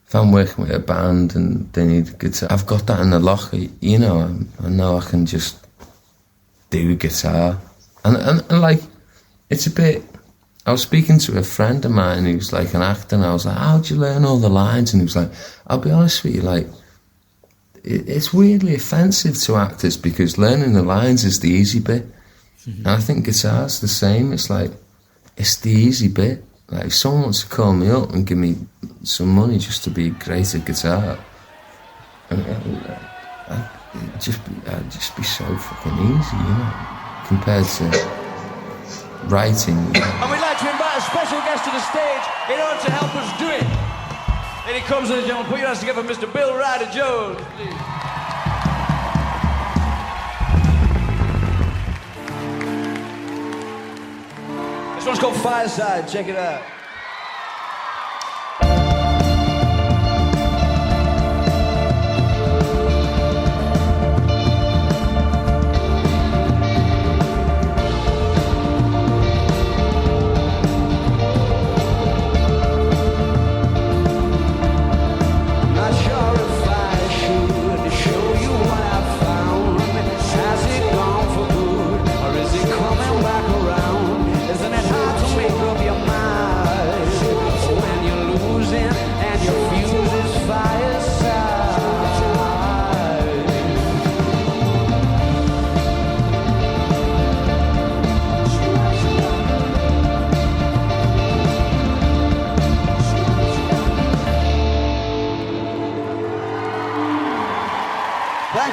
if I'm working with a band and they need a guitar, I've got that in the locker, you know. I know I can just do guitar. And like, it's a bit... I was speaking to a friend of mine who's like an actor, and I was like, "How'd you learn all the lines?" And he was like, "I'll be honest with you, like, it's weirdly offensive to actors because learning the lines is the easy bit." And I think guitar's the same. It's like, it's the easy bit. Like, if someone wants to call me up and give me some money just to be great at guitar, I'd just be so fucking easy, you know, compared to writing. You know. And we'd like to invite a special guest to the stage in order to help us do it. And he comes, ladies and gentlemen, put your hands together, Mr. Bill Ryder-Jones, please. This one's called Fireside, check it out. Not sure if I should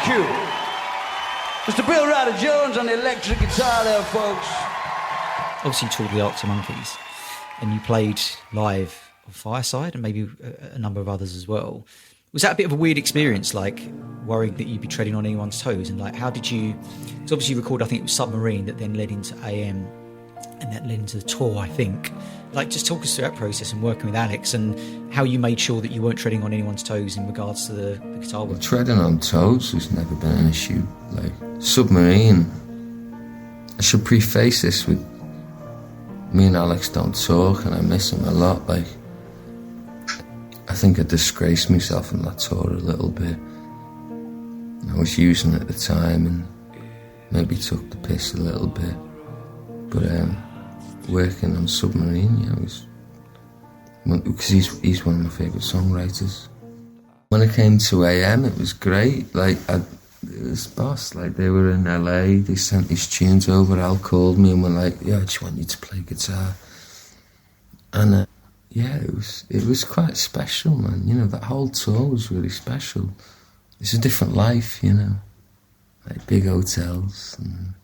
Thank you. Mr. Bill Ryder-Jones on the electric guitar there, folks. Obviously, you toured with the Arctic Monkeys, and you played live on Fireside and maybe a number of others as well. Was that a bit of a weird experience, like worrying that you'd be treading on anyone's toes? And like, how did you? Because obviously you recorded, I think it was Submarine, that then led into AM, and that led into the tour, I think. Like, just talk us through that process and working with Alex and how you made sure that you weren't treading on anyone's toes in regards to the guitar work. Treading on toes has never been an issue. Like, Submarine, I should preface this with, me and Alex don't talk and I miss him a lot. Like, I think I disgraced myself on that tour a little bit. I was using it at the time and maybe took the piss a little bit. But working on Submarine, yeah, was, because he's one of my favourite songwriters. When it came to AM, it was great. Like, it was boss. Like, they were in LA, they sent these tunes over. Al called me and were like, "Yeah, I just want you to play guitar." And yeah, it was quite special, man. You know, that whole tour was really special. It's a different life, you know, like big hotels and,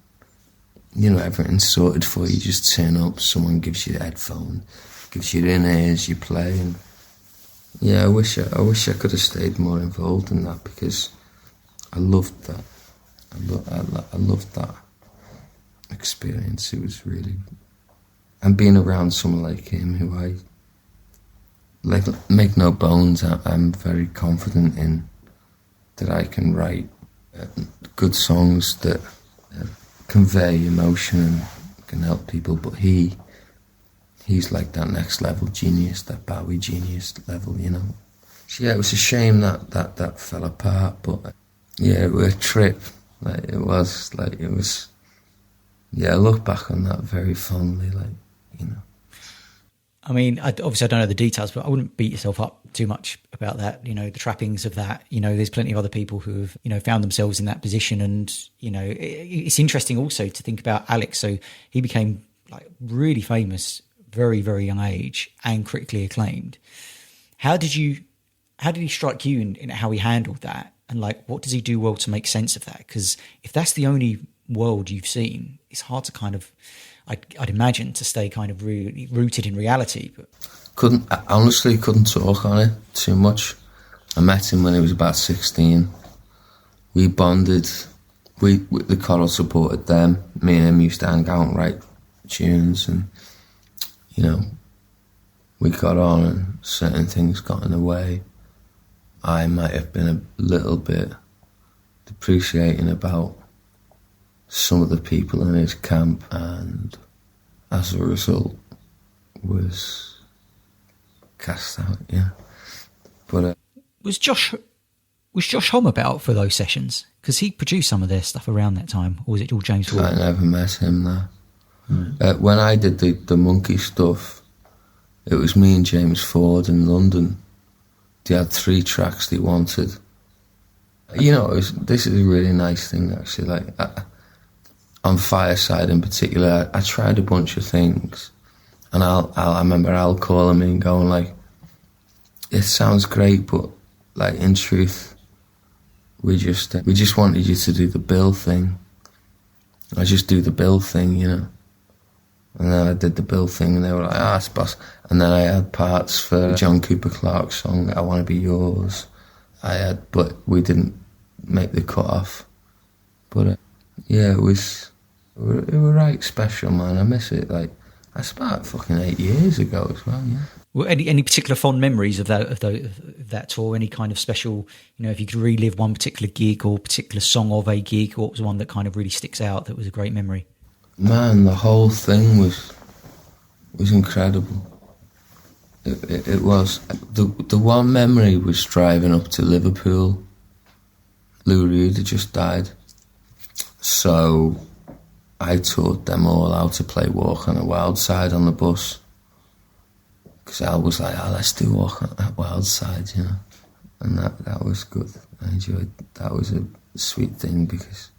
you know, everything's sorted for you. You just turn up, someone gives you the headphone, gives you the in-ears, you play. And yeah, I wish I could have stayed more involved in that, because I loved that. I loved that experience. It was really, and being around someone like him, who I like, make no bones, I'm very confident in that I can write good songs that convey emotion and can help people. But he's like that next level genius, that Bowie genius level, you know. So yeah, it was a shame that fell apart, but yeah, it was a trip. Like, it was. Yeah, I look back on that very fondly, like, you know. I mean, obviously I don't know the details, but I wouldn't beat yourself up too much about that. You know, the trappings of that. You know, there's plenty of other people who have, you know, found themselves in that position. And, you know, it's interesting also to think about Alex. So he became like really famous, very, very young age, and critically acclaimed. How did he strike you in how he handled that? And like, what does he do well to make sense of that? Because if that's the only world you've seen, it's hard to kind of, I'd imagine, to stay kind of really rooted in reality. But I honestly couldn't talk on it too much. I met him when he was about 16. We bonded. The choral supported them. Me and him used to hang out and write tunes, and, you know, we got on and certain things got in the way. I might have been a little bit depreciating about some of the people in his camp, and as a result was cast out, yeah. But was Josh Homme about for those sessions? Because he produced some of their stuff around that time, or was it all James Ford? I never met him there. When I did the Monkey stuff, it was me and James Ford in London. They had 3 tracks they wanted. You know, this is a really nice thing, actually. Like, on Fireside in particular, I tried a bunch of things, and I remember Al calling me and going like, "It sounds great, but like, in truth, we just wanted you to do the Bill thing." I just do the Bill thing, you know. And then I did the Bill thing, and they were like, "Ah, it's boss." And then I had parts for John Cooper Clarke's song, "I Want to Be Yours." But we didn't make the cut off. But yeah, it was right special, man. I miss it. Like, that's about fucking 8 years ago as well, yeah. Well, any particular fond memories of that tour? Any kind of special, you know, if you could relive one particular gig or particular song of a gig, what was one that kind of really sticks out that was a great memory? Man, the whole thing was incredible. It was. The one memory was driving up to Liverpool. Lou Reed had just died. So I taught them all how to play Walk on a Wild Side on the bus. Because Al was like, "Oh, let's do Walk on that Wild Side," you know. And that was good. I enjoyed. That was a sweet thing, because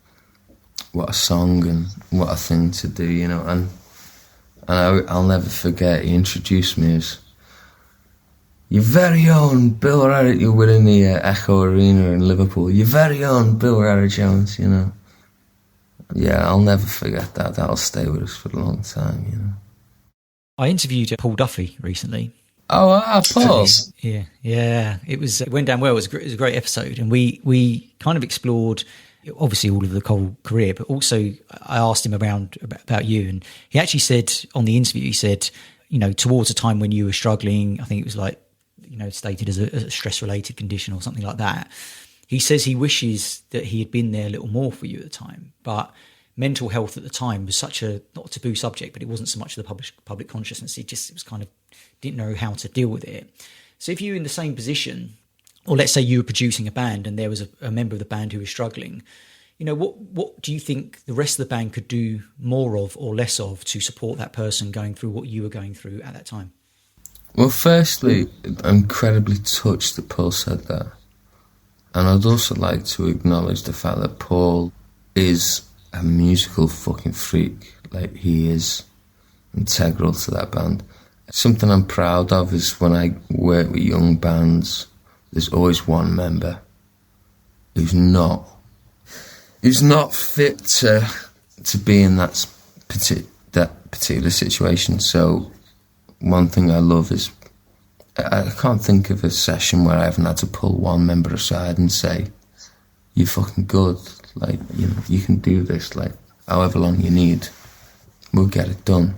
what a song and what a thing to do, you know. And I'll never forget, he introduced me as your very own Bill Ryder, you were in the Echo Arena in Liverpool, your very own Bill Ryder-Jones, you know. Yeah, I'll never forget that. That'll stay with us for a long time, you know. I interviewed Paul Duffy recently. Oh, Paul. Yeah. It went down well. It was a great episode, and we kind of explored obviously all of the whole career, but also I asked him about you, and he actually said on the interview, he said, you know, towards a time when you were struggling, I think it was like, you know, stated as a stress-related condition or something like that. He says he wishes that he had been there a little more for you at the time, but mental health at the time was such a, not a taboo subject, but it wasn't so much the public consciousness. It was kind of, didn't know how to deal with it. So if you were in the same position, or let's say you were producing a band and there was a member of the band who was struggling, you know, what do you think the rest of the band could do more of or less of to support that person going through what you were going through at that time? Well, firstly, I'm incredibly touched that Paul said that. And I'd also like to acknowledge the fact that Paul is a musical fucking freak. Like, he is integral to that band. Something I'm proud of is when I work with young bands, there's always one member who's not fit to be in that particular situation. So one thing I love is I can't think of a session where I haven't had to pull one member aside and say, "You're fucking good. Like, you know, you can do this. Like, however long you need, we'll get it done."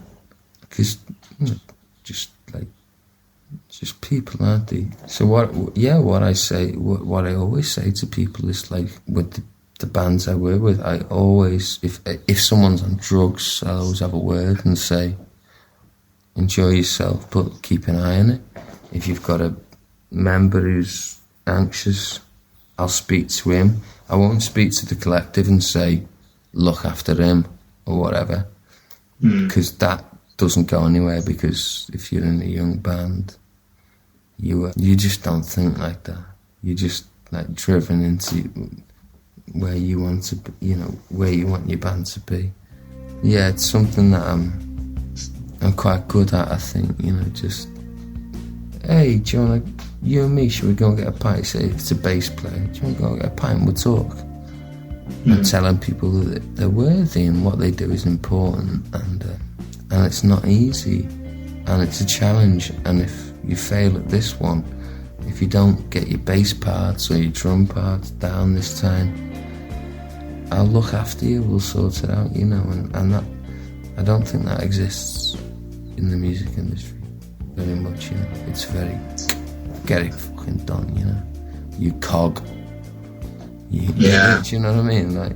Because, you know, just people, aren't they? So what I always say to people is, like, with the bands I work with, I always, if someone's on drugs, I always have a word and say, enjoy yourself, but keep an eye on it. If you've got a member who's anxious, I'll speak to him. I won't speak to the collective and say, look after him or whatever, because that doesn't go anywhere. Because if you're in a young band, you just don't think like that. You're just like driven into where you want to be, you know, where you want your band to be. Yeah, it's something that I'm quite good at, I think, you know, just, hey, do you want to, you and me, should we go and get a pint? Say, if it's a bass player, do you want to go and get a pint and we'll talk? And telling people that they're worthy and what they do is important, and it's not easy, and it's a challenge, and if you fail at this one, if you don't get your bass parts or your drum parts down this time, I'll look after you, we'll sort it out, you know, and that, I don't think that exists in the music industry very much, you know. It's very, get it fucking done, you know. You cog. Yeah. Do you know what I mean? Like,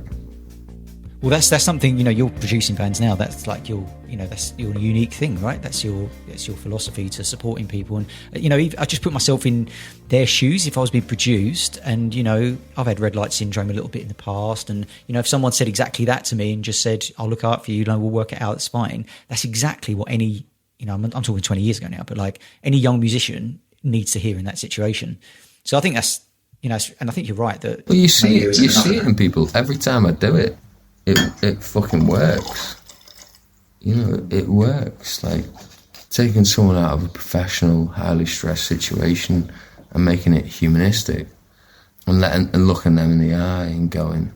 well, that's something, you know, you're producing bands now. That's like that's your unique thing, right? That's your philosophy to supporting people. And, you know, I just put myself in their shoes if I was being produced, and, you know, I've had red light syndrome a little bit in the past, and, you know, if someone said exactly that to me and just said, I'll look out for you, we'll work it out, it's fine. That's exactly what any, you know, I'm talking 20 years ago now, but like any young musician needs to hear in that situation. So I think that's, you know, and I think you're right that. Well, you see it in people every time I do it. It fucking works. You know, it works. Like, taking someone out of a professional, highly stressed situation and making it humanistic, and looking them in the eye and going,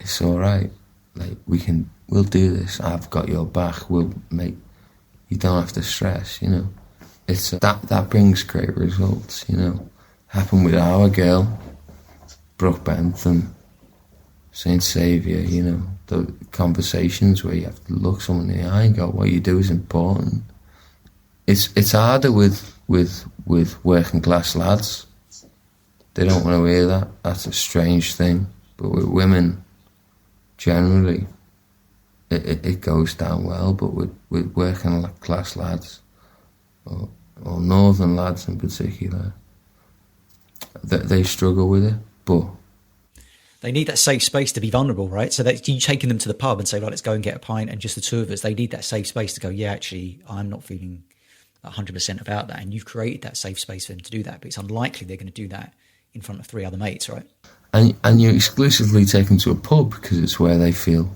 it's all right. Like, we'll do this. I've got your back. You don't have to stress, you know. It's that brings great results, you know. Happened with our girl, Brooke Bentham, Saint Saviour, you know, the conversations where you have to look someone in the eye and go, what you do is important. It's harder with working class lads. They don't want to hear that. That's a strange thing. But with women, generally, it goes down well. But with working class lads, or northern lads in particular, they struggle with it. But they need that safe space to be vulnerable, right? So that you taking them to the pub and say, right, let's go and get a pint, and just the two of us, they need that safe space to go, yeah, actually, I'm not feeling 100% about that. And you've created that safe space for them to do that, but it's unlikely they're going to do that in front of three other mates, right? And you exclusively take them to a pub because it's where they feel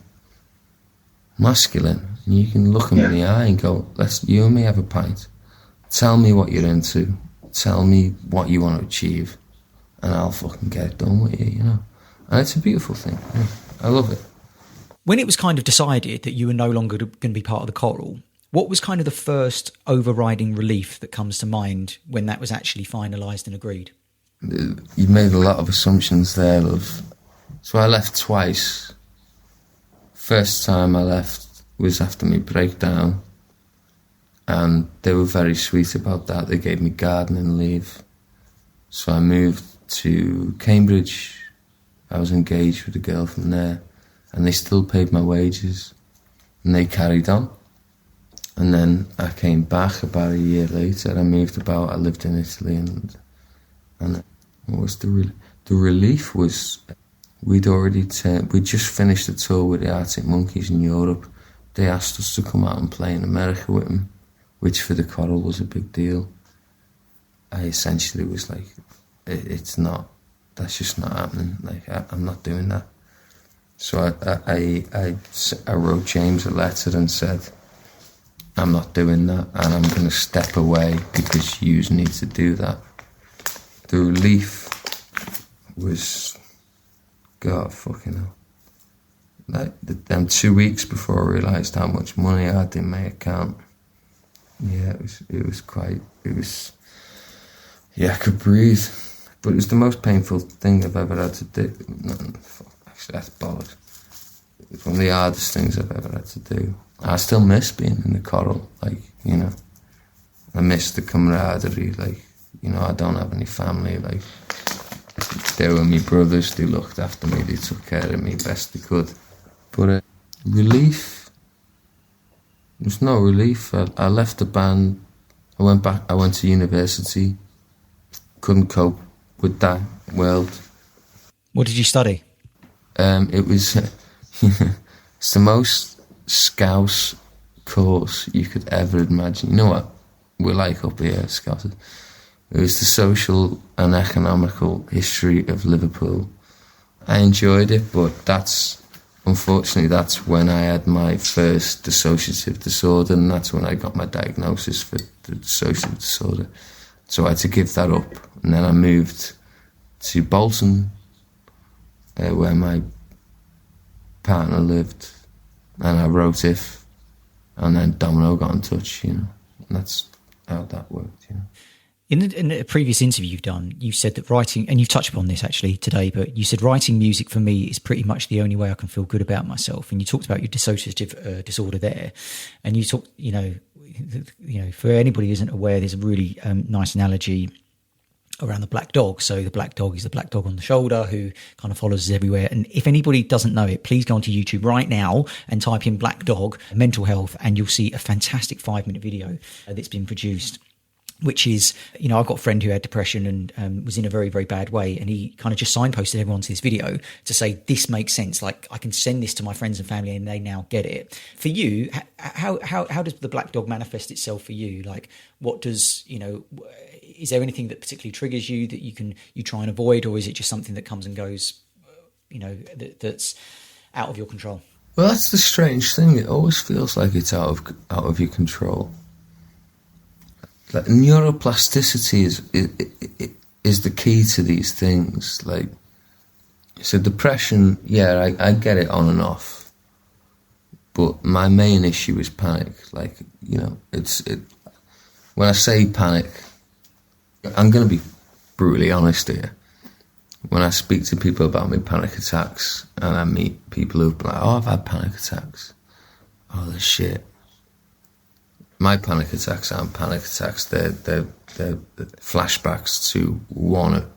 masculine. And you can look them in the eye and go, you and me have a pint. tell me what you're into, tell me what you want to achieve, and I'll fucking get it done with you, you know. And it's a beautiful thing. Yeah, I love it. When it was kind of decided that you were no longer going to be part of the choral, what was kind of the first overriding relief that comes to mind when that was actually finalised and agreed? You made a lot of assumptions there, love. So I left twice. First time I left was after my breakdown, and they were very sweet about that. They gave me gardening leave. So I moved to Cambridge. I was engaged with a girl from there, and they still paid my wages, and they carried on. And then I came back about a year later. I lived in Italy, and what was the relief was we'd just finished a tour with the Arctic Monkeys in Europe. They asked us to come out and play in America with them, which for the choral was a big deal. I essentially was like, that's just not happening. Like, I'm not doing that. So I wrote James a letter and said, I'm not doing that, and I'm going to step away because you need to do that. The relief was, God fucking hell. Like, them 2 weeks before I realised how much money I had in my account. Yeah, I could breathe. But it was the most painful thing I've ever had to do. No, actually, that's bollocks. It's one of the hardest things I've ever had to do. I still miss being in the choral, like, you know. I miss the camaraderie, like, you know, I don't have any family, like, they were my brothers, they looked after me, they took care of me best they could. But relief, there's no relief. I left the band, I went to university, couldn't cope with that world. What did you study? It was, it's the most Scouse course you could ever imagine. You know what we're like up here, Scousers? It was the social and economical history of Liverpool. I enjoyed it, but unfortunately that's when I had my first dissociative disorder, and that's when I got my diagnosis for the dissociative disorder. So I had to give that up, and then I moved to Bolton, where my partner lived, and I wrote If, and then Domino got in touch, you know, and that's how that worked, you know. In a previous interview you've done, you said that writing, and you've touched upon this actually today, but you said writing music for me is pretty much the only way I can feel good about myself. And you talked about your dissociative disorder there, and you talked, you know, for anybody who isn't aware, there's a really nice analogy around the black dog. So the black dog is the black dog on the shoulder who kind of follows us everywhere. And if anybody doesn't know it, please go onto YouTube right now and type in black dog mental health, and you'll see a fantastic 5-minute video that's been produced, which is, you know, I've got a friend who had depression and was in a very, very bad way. And he kind of just signposted everyone to this video to say, this makes sense. Like, I can send this to my friends and family and they now get it. For you, how does the black dog manifest itself for you? Like, what does, you know, is there anything that particularly triggers you that you try and avoid? Or is it just something that comes and goes, you know, that's out of your control? Well, that's the strange thing. It always feels like it's out of your control. Like, neuroplasticity is the key to these things. Like, so depression, yeah, I get it on and off, but my main issue is panic. Like, you know, when I say panic, I'm going to be brutally honest here. When I speak to people about my panic attacks, and I meet people who've been like, oh, I've had panic attacks. Oh, the shit. My panic attacks aren't panic attacks. They're flashbacks to one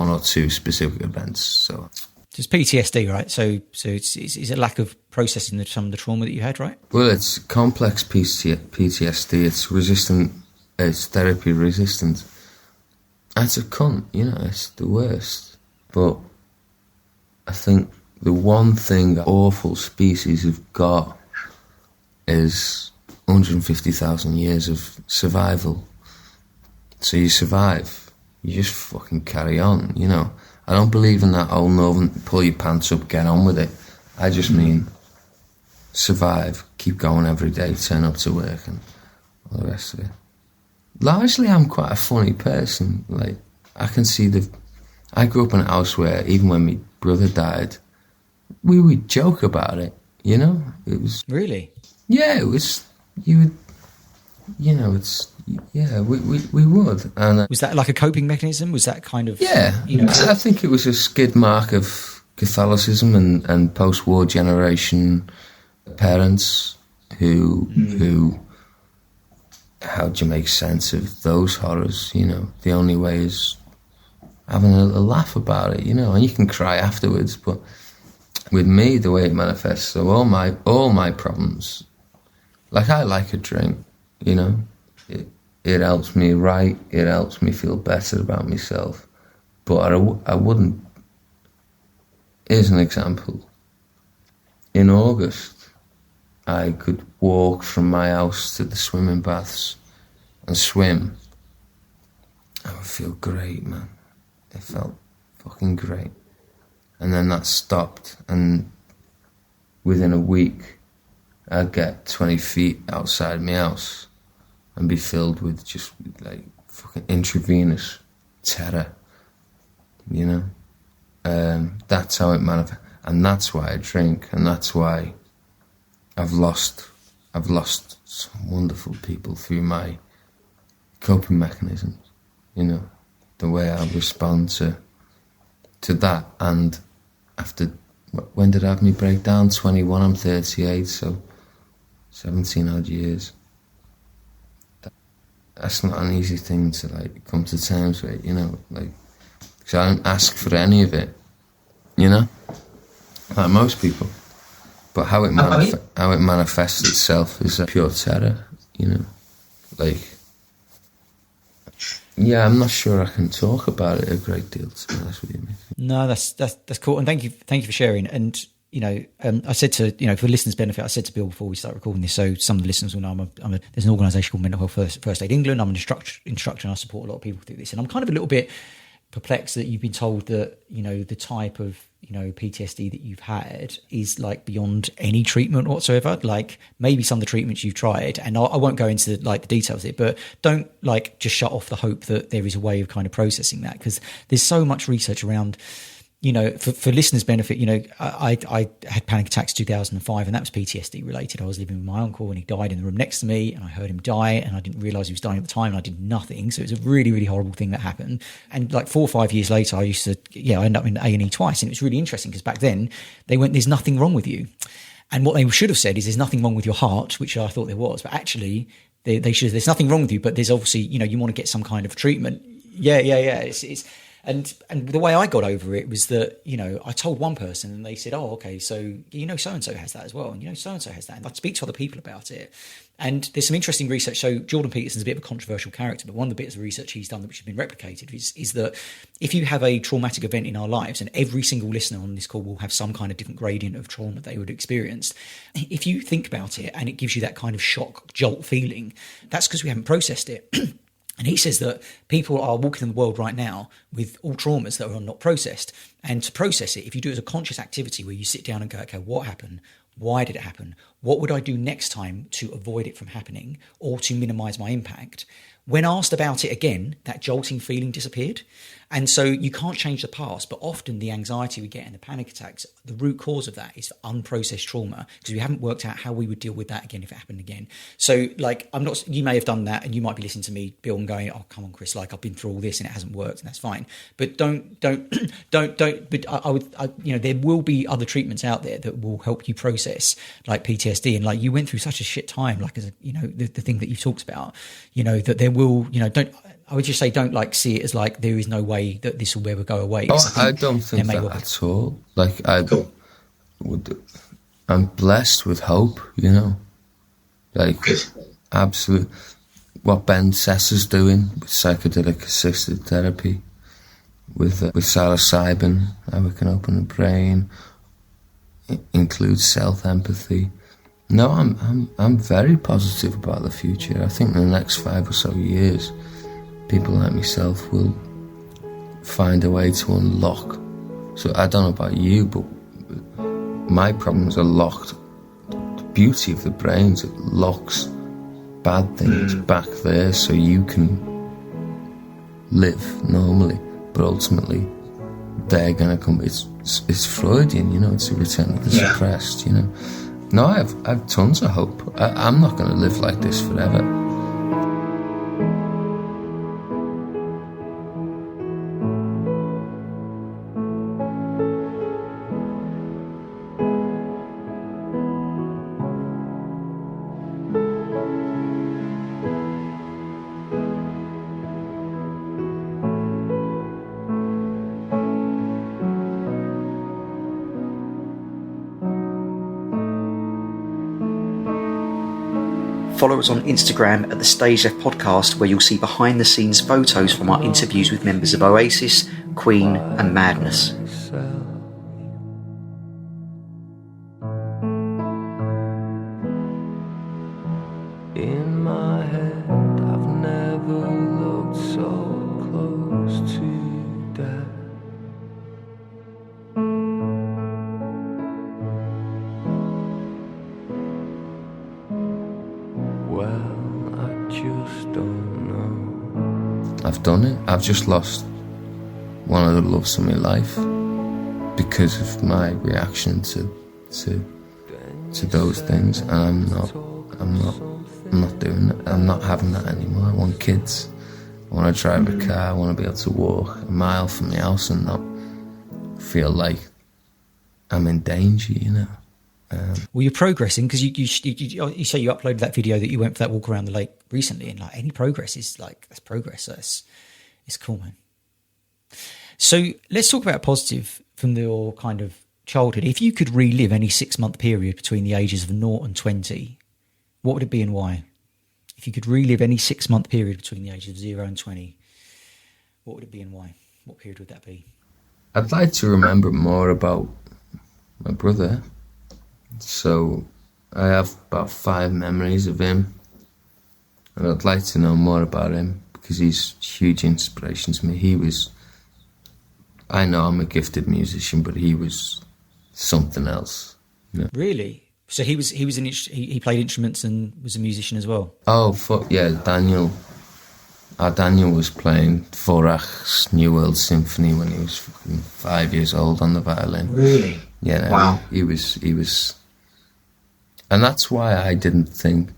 or two specific events. So it's PTSD, right? So it's a lack of processing some of the trauma that you had, right? Well, it's complex PTSD. It's resistant. It's therapy resistant. It's a cunt, you know. It's the worst. But I think the one thing that awful species have got is 150,000 years of survival. So you survive, you just fucking carry on, you know. I don't believe in that old northern pull your pants up, get on with it. I just mean survive, keep going every day, turn up to work and all the rest of it. largely I'm quite a funny person. Like, I can see I grew up in a house where even when my brother died, we would joke about it, you know? It was... Really? Yeah, it was... You would... You know, it's... Yeah, we would. And was that like a coping mechanism? Was that kind of... Yeah, you know, I think it was a skid mark of Catholicism and post-war generation parents who how do you make sense of those horrors, you know? The only way is having a laugh about it, you know, and you can cry afterwards, but with me, the way it manifests, so all my problems, like I like a drink, you know, it helps me write, it helps me feel better about myself, but I wouldn't. Here's an example. In August, I could walk from my house to the swimming baths and swim. I would feel great, man. It felt fucking great. And then that stopped, and within a week, I'd get 20 feet outside my house and be filled with just like fucking intravenous terror, you know? That's how it manifests, and that's why I drink, and that's why I've lost some wonderful people through my coping mechanisms, you know, the way I respond to that. And after, when did I have me breakdown? 21, I'm 38, so 17 odd years. That's not an easy thing to like come to terms with, you know, like, because I don't ask for any of it, you know, like most people. But how it manifests itself is a pure terror, you know, like. Yeah, I'm not sure I can talk about it a great deal, to be honest with you, mate. No, that's cool, and thank you for sharing. And you know, I said to, you know, for listeners' benefit, I said to Bill before we start recording this, so some of the listeners will know there's an organisation called Mental Health First Aid England. I'm an instructor, and I support a lot of people through this. And I'm kind of a little bit perplexed that you've been told that, you know, the type of, you know, PTSD that you've had is like beyond any treatment whatsoever. Like maybe some of the treatments you've tried, and I won't go into like the details of it, but don't like just shut off the hope that there is a way of kind of processing that, because there's so much research around, you know, for listeners' benefit, you know, I had panic attacks in 2005, and that was PTSD related. I was living with my uncle, and he died in the room next to me, and I heard him die, and I didn't realise he was dying at the time, and I did nothing. So it was a really, really horrible thing that happened. And like 4 or 5 years later, I ended up in A&E twice, and it was really interesting because back then they went, "There's nothing wrong with you," and what they should have said is, "There's nothing wrong with your heart," which I thought there was, but actually they should. There's nothing wrong with you, but there's obviously, you know, you want to get some kind of treatment. Yeah. It's And the way I got over it was that, you know, I told one person and they said, "Oh, okay, so, you know, so-and-so has that as well. And, you know, so-and-so has that." And I'd speak to other people about it. And there's some interesting research. So Jordan Peterson's a bit of a controversial character, but one of the bits of research he's done, which has been replicated, is that if you have a traumatic event in our lives, and every single listener on this call will have some kind of different gradient of trauma they would have experienced, if you think about it and it gives you that kind of shock, jolt feeling, that's because we haven't processed it. And he says that people are walking in the world right now with all traumas that are not processed. And to process it, if you do it as a conscious activity where you sit down and go, okay, what happened? Why did it happen? What would I do next time to avoid it from happening or to minimize my impact? When asked about it again, that jolting feeling disappeared. And so you can't change the past, but often the anxiety we get and the panic attacks, the root cause of that is unprocessed trauma, because we haven't worked out how we would deal with that again if it happened again. So like, you may have done that, and you might be listening to me, Bill, and going, "Oh, come on, Chris, like I've been through all this and it hasn't worked," and that's fine. But don't, but I you know, there will be other treatments out there that will help you process like PTSD. And like, you went through such a shit time, like, as a, you know, the thing that you've talked about, you know, that there will, you know, I would just say, don't like see it as like there is no way that this will ever go away. I don't think that at all. Like I'm blessed with hope, you know. Like absolute. What Ben Sessa's doing with psychedelic assisted therapy, with psilocybin, how it can open the brain, includes self empathy. No, I'm very positive about the future. I think in the next 5 or so years, people like myself will find a way to unlock. So I don't know about you, but my problems are locked. The beauty of the brain is it locks bad things back there so you can live normally, but ultimately they're gonna come. It's Freudian, you know. It's a return of the suppressed, you know. No, I've tons of hope. I'm not gonna live like this forever. Follow us on Instagram at the Stage Left Podcast, where you'll see behind the scenes photos from our interviews with members of Oasis, Queen and Madness. In my head, I've never looked so close to death. Well, I just don't know. I've done it. I've just lost one of the loves of my life because of my reaction to those things, and I'm not doing it. I'm not having that anymore. I want kids. I want to drive a car. I want to be able to walk a mile from the house and not feel like I'm in danger, you know. Well, you're progressing, because you say you uploaded that video that you went for that walk around the lake recently, and like any progress is like, that's progress. So it's cool, man. So let's talk about positive from your kind of childhood. If you could relive any 6-month period between the ages of 0 and 20, what would it be and why? If you could relive any 6-month period between the ages of 0 and 20, what would it be and why? What period would that be? I'd like to remember more about my brother. So I have about 5 memories of him, and I'd like to know more about him because he's a huge inspiration to me. I know I'm a gifted musician, but he was something else. You know? Really? So he played instruments and was a musician as well? Oh, fuck yeah, Daniel. Daniel was playing Dvorak's New World Symphony when he was 5 years old on the violin. Really? Yeah. No, wow. He was... And that's why I didn't think...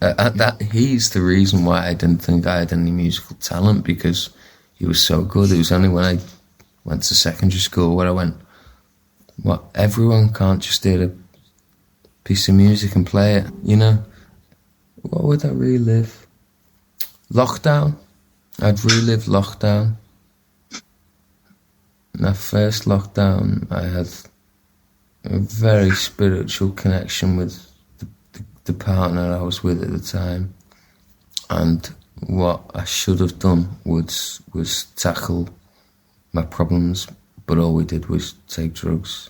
he's the reason why I didn't think I had any musical talent, because he was so good. It was only when I went to secondary school where I went, what, everyone can't just hear a piece of music and play it, you know? What would I relive? Lockdown. I'd relive lockdown. In that first lockdown, I had a very spiritual connection with the partner I was with at the time, and what I should have done was tackle my problems, but all we did was take drugs.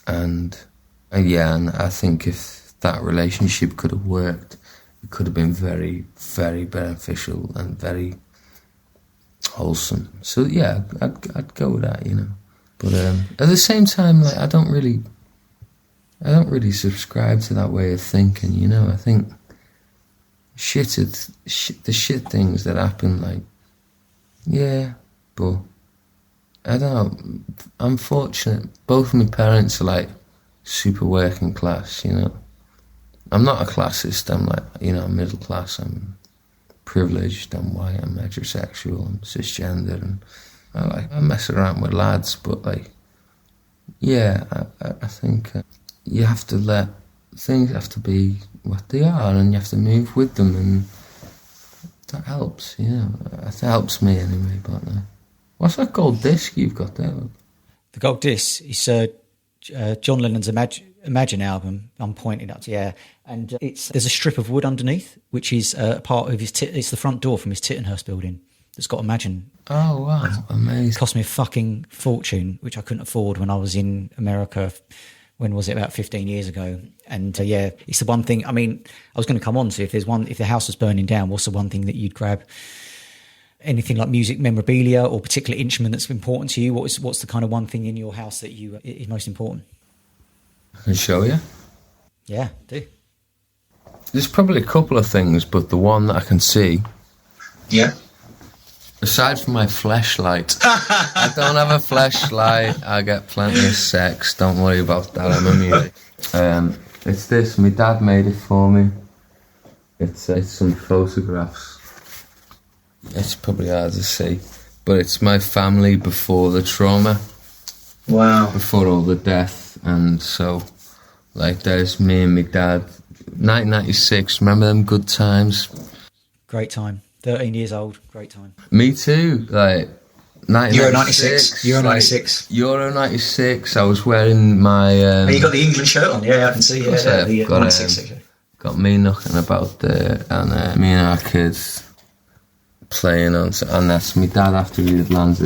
And I think if that relationship could have worked, it could have been very, very beneficial and very wholesome. So yeah, I'd go with that, you know. But at the same time, like, I don't really subscribe to that way of thinking, you know. I think the shit things that happen, like, yeah, but I don't know. I'm fortunate. Both of my parents are like super working class, you know. I'm not a classist. I'm like, you know, middle class. I'm privileged. I'm white. I'm heterosexual. I'm cisgender, and I mess around with lads. But like, yeah, I think you have to let things have to be what they are, and you have to move with them, and that helps. You know, it helps me anyway. But what's that gold disc you've got there? The gold disc is John Lennon's Imagine album. I'm pointing up to, yeah, and there's a strip of wood underneath, which is part of it's the front door from his Tittenhurst building that's got Imagine. Oh wow, amazing! It cost me a fucking fortune, which I couldn't afford when I was in America. When was it? About 15 years ago. And yeah, it's the one thing. I mean, I was going to come on to if the house was burning down, what's the one thing that you'd grab? Anything like music memorabilia or particular instrument that's important to you? What's the kind of one thing in your house that is most important? I can show you. Yeah, do. There's probably a couple of things, but the one that I can see... Yeah. Aside from my fleshlight, I don't have a fleshlight. I get plenty of sex. Don't worry about that. I'm a music. It's this. My dad made it for me. It's some photographs. It's probably hard to see, but it's my family before the trauma. Wow. Before all the death, and so, like, there's me and my dad. 1996. Remember them good times? Great time. 13 years old, great time. Me too. Like Euro 96. Euro 96. Euro 96. I was wearing my. You got the England shirt on. Yeah, I can see. Yeah, the 96. Got me knocking about there, and me and our kids playing on. And that's my dad after we did Land's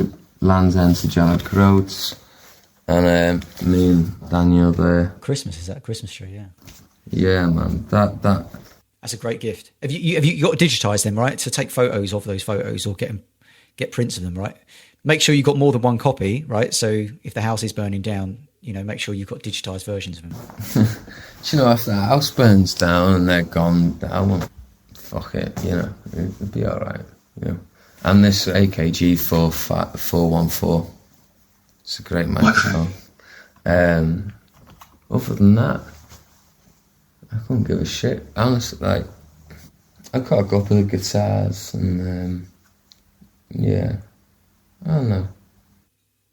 End to John Groats, and me and Daniel there. Christmas, is that a Christmas tree? Yeah. Yeah, man. That's a great gift. Have you got to digitise them, right? To take photos of those photos or get prints of them, right? Make sure you've got more than one copy, right? So if the house is burning down, make sure you've got digitised versions of them. Do you know, if the house burns down and they're gone, I won't, fuck it, it'll be all right, And this AKG 414, it's a great microphone. Other than that, I couldn't give a shit. Honestly, like, I can't go up with the guitars and, yeah, I don't know.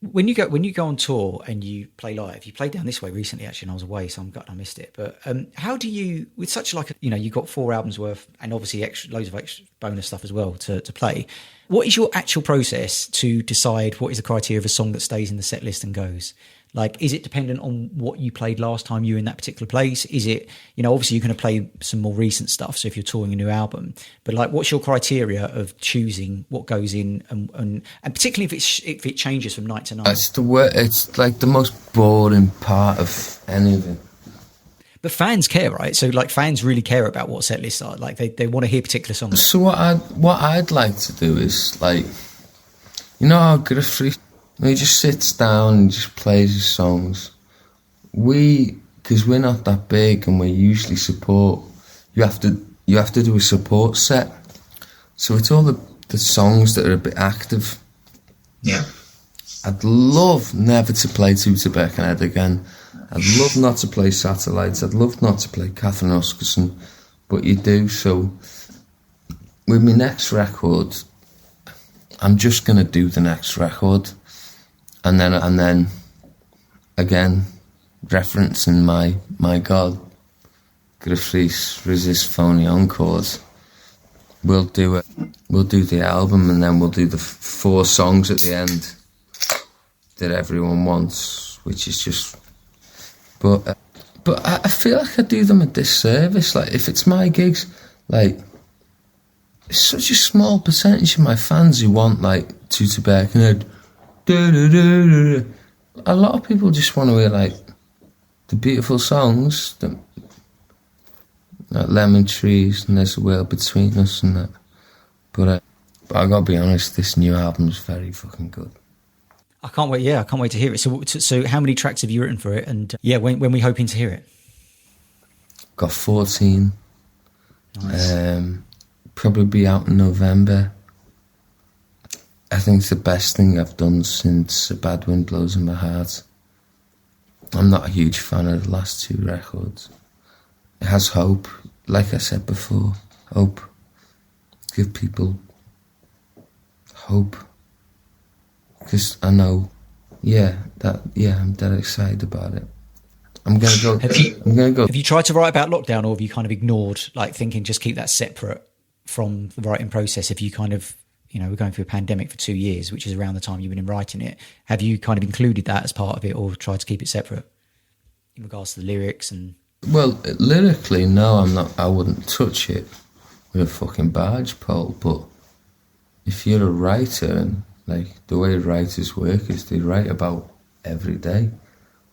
When you go on tour and you play live, you played down this way recently, actually, and I was away, so I'm gutted I missed it. But how do you, with such like, you've got 4 albums worth and obviously loads of extra bonus stuff as well to play. What is your actual process to decide what is the criteria of a song that stays in the set list and goes? Like, is it dependent on what you played last time you were in that particular place? Is it, obviously you're going to play some more recent stuff, so if you're touring a new album, but like, what's your criteria of choosing what goes in and particularly if it changes from night to night? It's like the most boring part of anything. But fans care, right? So like, fans really care about what set lists are. Like, they want to hear particular songs. So what I'd like to do is, like, how Griffith, he just sits down and just plays his songs. Because we're not that big and we usually support, you have to do a support set. So it's all the songs that are a bit active. Yeah. I'd love never to play Tutor Beckenhead again. I'd love not to play Satellites. I'd love not to play Catherine Oscarson. But you do. So with my next record, I'm just going to do the next record. And then again, referencing my God, Griffiths Resist Phony Encores. We'll do the album, and then we'll do the 4 songs at the end that everyone wants, which is just. But I feel like I do them a disservice. Like, if it's my gigs, like, it's such a small percentage of my fans who want, like, Tutor Beckenhead. A lot of people just want to hear, like, the beautiful songs, like Lemon Trees and There's a World Between Us and that. But I gotta be honest, this new album's very fucking good. I can't wait. Yeah, I can't wait to hear it. So how many tracks have you written for it? And when we hoping to hear it? Got 14. Nice. Probably be out in November. I think it's the best thing I've done since A Bad Wind Blows in My Heart. I'm not a huge fan of the last 2 records. It has hope, like I said before. Hope. Give people hope. Because I know, I'm dead excited about it. I'm going to go. Have you tried to write about lockdown, or have you kind of ignored, like, thinking just keep that separate from the writing process? Have you kind of, we're going through a pandemic for 2 years, which is around the time you've been writing it. Have you kind of included that as part of it, or tried to keep it separate in regards to the lyrics? And well, lyrically, no, I'm not. I wouldn't touch it with a fucking barge pole. But if you're a writer, and like the way writers work is they write about every day.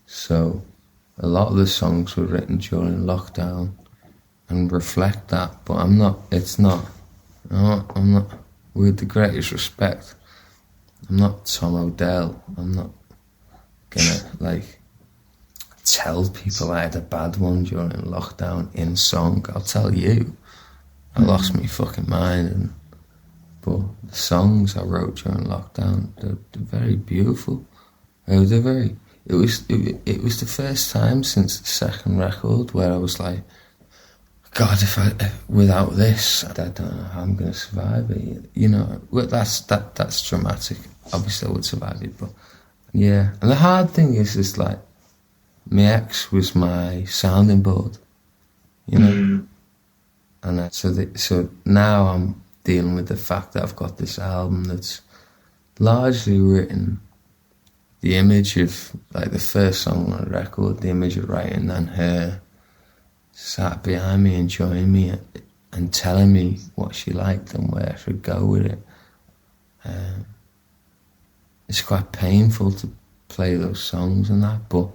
So a lot of the songs were written during lockdown and reflect that. But I'm not. It's not. I'm not. With the greatest respect, I'm not Tom O'Dell. I'm not gonna, like, tell people I had a bad one during lockdown in song. I'll tell you, I lost my fucking mind. But the songs I wrote during lockdown, they're very beautiful. It was the first time since the second record where I was like, God, without this, I don't know how I'm going to survive it. You know, that's dramatic. Obviously, I would survive it, but yeah. And the hard thing is like, my ex was my sounding board, you know, and so now I'm dealing with the fact that I've got this album that's largely written. The image of, like, the first song on the record, the image of writing, and her sat behind me, enjoying me, and telling me what she liked and where I should go with it. It's quite painful to play those songs and that, but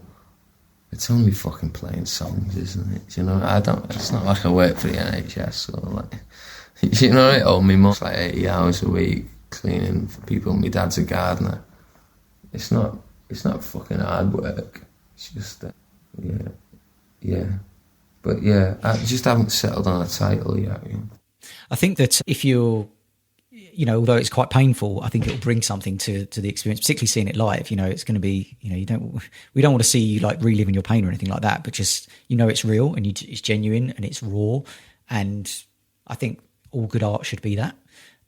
it's only fucking playing songs, isn't it? You know, it's not like I work for the NHS or like, you know, or my mum's like 80 hours a week cleaning for people. My dad's a gardener. It's not fucking hard work. It's just, yeah. But yeah, I just haven't settled on a title yet. You know? I think that if you're, you know, although it's quite painful, I think it'll bring something to the experience, particularly seeing it live. You know, it's going to be, you know, we don't want to see you like reliving your pain or anything like that, but just, you know, it's real and it's genuine and it's raw. And I think all good art should be that.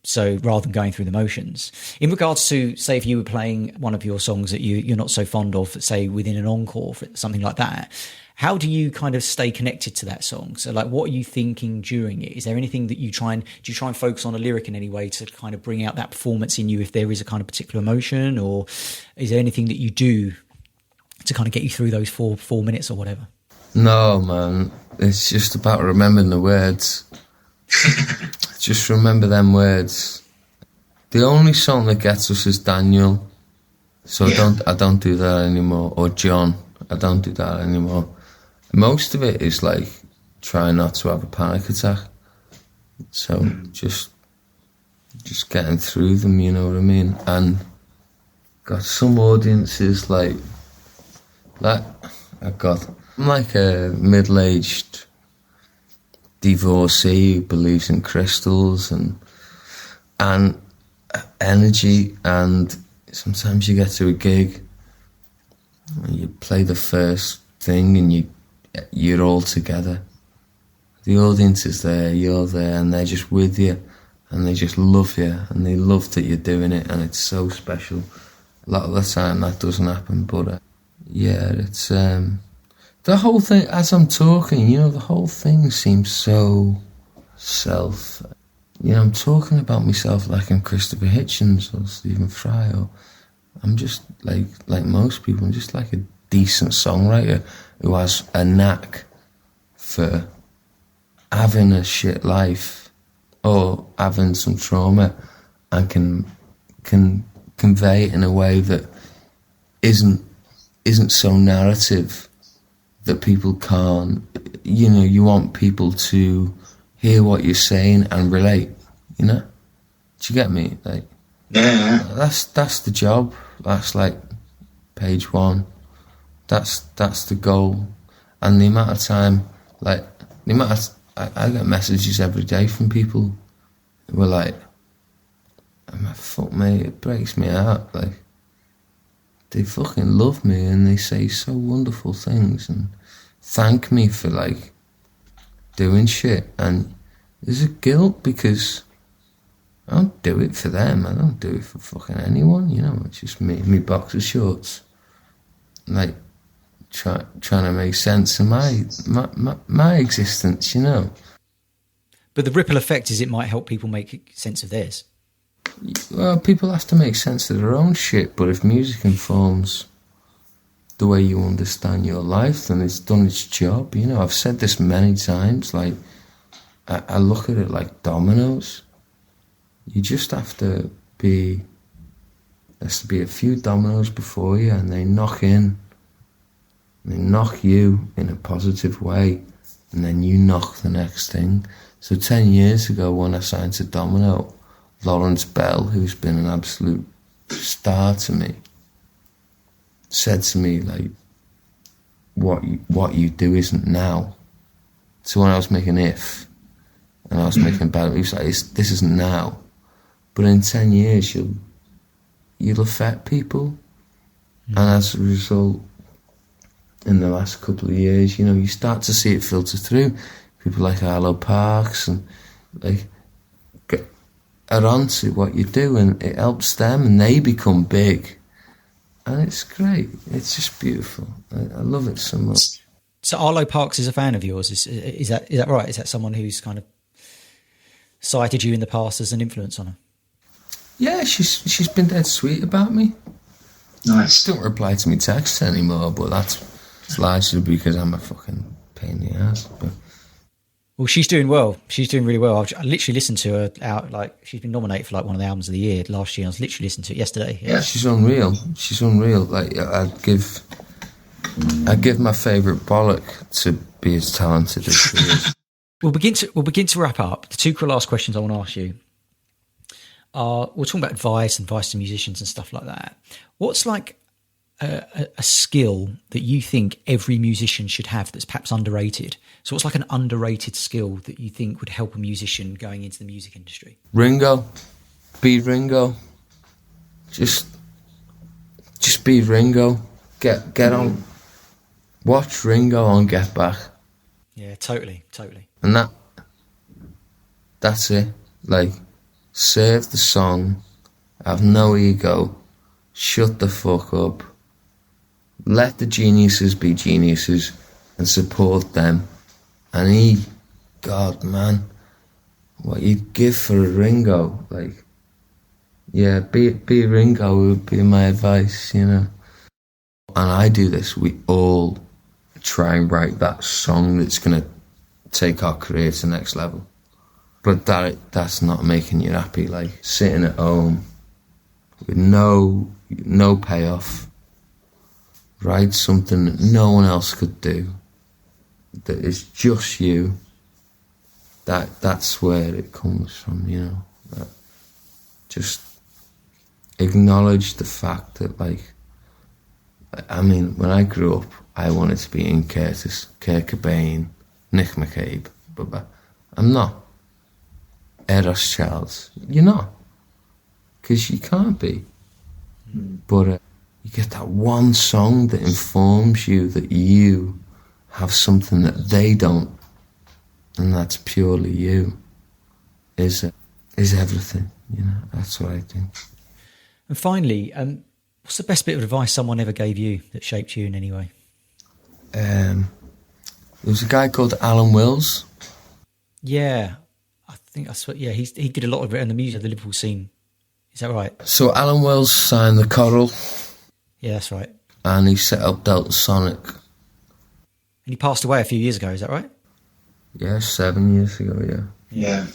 So rather than going through the motions, in regards to, say, if you were playing one of your songs that you're not so fond of, say within an encore, something like that, how do you kind of stay connected to that song? So like, what are you thinking during it? Is there anything that do you try and focus on a lyric in any way to kind of bring out that performance in you if there is a kind of particular emotion, or is there anything that you do to kind of get you through those four minutes or whatever? No, man. It's just about remembering the words. Just remember them words. The only song that gets us is Daniel. So yeah. I don't do that anymore. Or John. I don't do that anymore. Most of it is like trying not to have a panic attack. So just getting through them, you know what I mean? And got some audiences like that. I'm like a middle-aged divorcee who believes in crystals and energy, and sometimes you get to a gig and you play the first thing and you're all together. The audience is there, you're there, and they're just with you and they just love you and they love that you're doing it, and it's so special. A lot of the time that doesn't happen, but yeah, it's the whole thing, as I'm talking, you know, the whole thing seems so self. You know, I'm talking about myself like I'm Christopher Hitchens or Stephen Fry, or I'm just like most people, I'm just like a decent songwriter who has a knack for having a shit life or having some trauma and can convey it in a way that isn't so narrative that people can't, you know, you want people to hear what you're saying and relate, you know? Do you get me? Like, yeah. That's the job. That's like page one. That's the goal. And the amount of time, like, I get messages every day from people who are like, fuck me, it breaks me out, like, they fucking love me and they say so wonderful things and thank me for like doing shit, and there's a guilt because I don't do it for them, I don't do it for fucking anyone, you know, it's just me boxer shorts, like trying to make sense of my existence, you know. But the ripple effect is it might help people make sense of theirs. Well, people have to make sense of their own shit, but if music informs the way you understand your life, then it's done its job, you know. I've said this many times, like, I look at it like dominoes. You just have to be, there has to be a few dominoes before you, and they knock in, they knock you in a positive way, and then you knock the next thing. So 10 years ago when I signed to Domino, Lawrence Bell, who's been an absolute star to me, said to me, like, what you do isn't now. So when I was making If, and I was making Bad, it was like, this isn't now. But in 10 years, you'll affect people. And as a result, in the last couple of years, you know, you start to see it filter through. People like Arlo Parks and like are onto what you do, and it helps them, and they become big. And it's great. It's just beautiful. I love it so much. So Arlo Parks is a fan of yours. Is that right? Is that someone who's kind of cited you in the past as an influence on her? Yeah, she's been dead sweet about me. Nice. She don't reply to me texts anymore, but that's largely because I'm a fucking pain in the ass. But. Well, she's doing well. She's doing really well. I literally listened to her out, like, she's been nominated for like one of the albums of the year last year. I was literally listening to it yesterday. Yeah, she's unreal. She's unreal. Like, I'd give my favourite bollock to be as talented as she is. We'll begin to wrap up. The two last questions I want to ask you are, we're talking about advice to musicians and stuff like that. What's like a skill that you think every musician should have that's perhaps underrated? So what's like an underrated skill that you think would help a musician going into the music industry? Ringo. Be Ringo. Just be Ringo. Get on. Watch Ringo on Get Back. Yeah, totally. And that's it. Like, serve the song, have no ego, shut the fuck up, let the geniuses be geniuses and support them. And God, man, what you'd give for a Ringo, like, yeah, be Ringo would be my advice, you know. And I do this, we all try and write that song that's going to take our career to the next level. But that's not making you happy, like sitting at home with no payoff, write something that no one else could do, that is just you. That's where it comes from, you know. Just acknowledge the fact that, like, I mean, when I grew up, I wanted to be Ian Curtis, Kurt Cobain, Nick McCabe, but I'm not. Eros Childs, you're not, because you can't be. But you get that one song that informs you that you have something that they don't, and that's purely you. Is everything, you know. That's what I think. And finally, what's the best bit of advice someone ever gave you that shaped you in any way? There was a guy called Alan Wills. Yeah, he did a lot of it in the music of the Liverpool scene. Is that right? So Alan Wills signed the Coral. Yeah, that's right. And he set up Delta Sonic. And he passed away a few years ago, is that right? Yeah, 7 years ago, yeah. Yeah.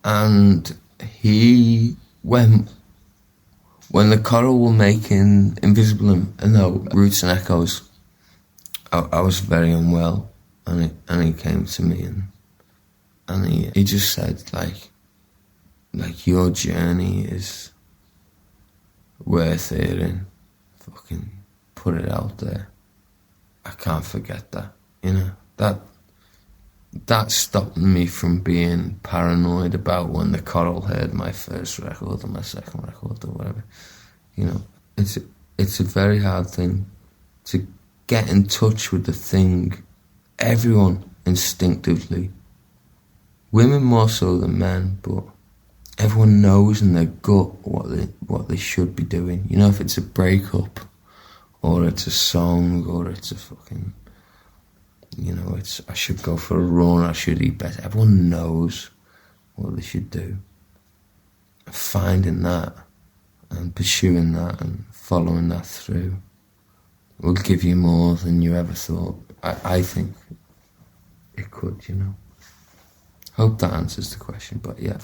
And when the Coral were making Roots and Echoes, I was very unwell, and he came to me and he just said, like your journey is worth hearing. Fucking put it out there. I can't forget that, you know. That stopped me from being paranoid about when the Coral heard my first record or my second record or whatever. You know, it's a very hard thing to get in touch with the thing. Everyone instinctively, women more so than men, but everyone knows in their gut what they should be doing. You know, if it's a breakup or it's a song or it's a fucking, you know, it's I should go for a run, I should eat better. Everyone knows what they should do. Finding that and pursuing that and following that through will give you more than you ever thought. I think it could, you know. Hope that answers the question, but yeah.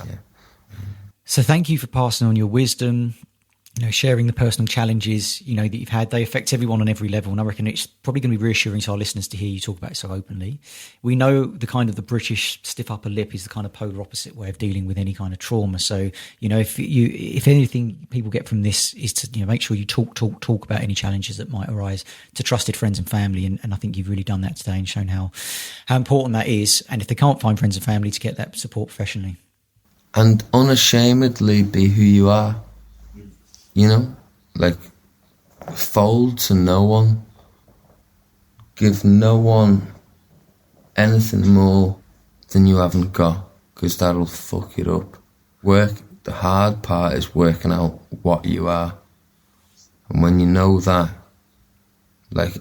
So thank you for passing on your wisdom, sharing the personal challenges, that you've had, they affect everyone on every level. And I reckon it's probably going to be reassuring to our listeners to hear you talk about it so openly. We know the British stiff upper lip is the kind of polar opposite way of dealing with any kind of trauma. So, if anything people get from this is to, make sure you talk about any challenges that might arise to trusted friends and family. And I think you've really done that today and shown how important that is. And if they can't find friends and family, to get that support professionally. And unashamedly be who you are. Fold to no one, give no one anything more than you haven't got, because that'll fuck it up. The hard part is working out what you are. And when you know that,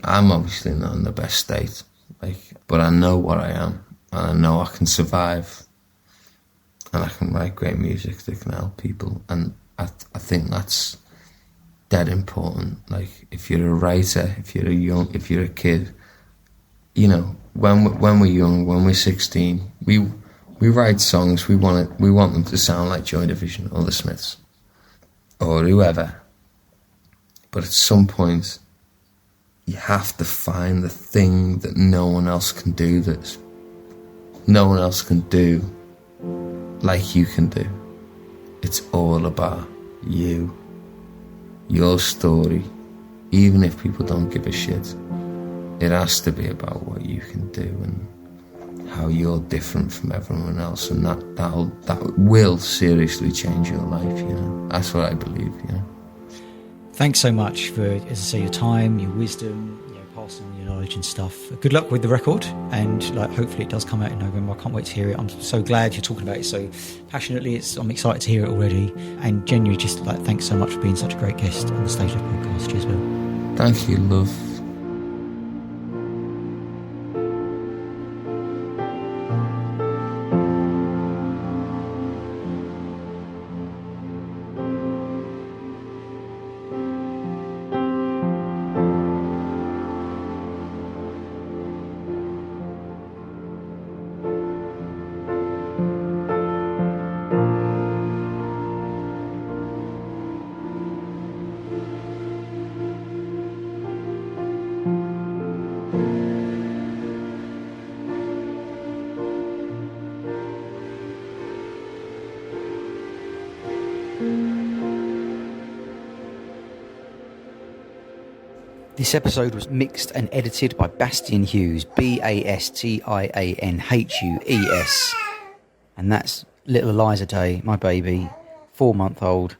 I'm obviously not in the best state, but I know what I am, and I know I can survive, and I can write great music that can help people, and I think that's dead important. If you're a writer, if you're a kid, when we're young, when we're 16, we write songs. We want them to sound like Joy Division or the Smiths or whoever. But at some point, you have to find the thing that no one else can do, that no one else can do like you can do. It's all about you, your story. Even if people don't give a shit, it has to be about what you can do and how you're different from everyone else, and that will seriously change your life. That's what I believe. Thanks so much for, as I say, your time, your wisdom, passing on your knowledge and stuff. Good luck with the record, and hopefully it does come out in November. I can't wait to hear it. I'm so glad you're talking about it so passionately. I'm excited to hear it already, and genuinely just thanks so much for being such a great guest on the Stage Left podcast. Cheers, Bill. Thank you, love. This episode was mixed and edited by Bastian Hughes, Bastianhues. And that's little Eliza Day, my baby, 4-month-old,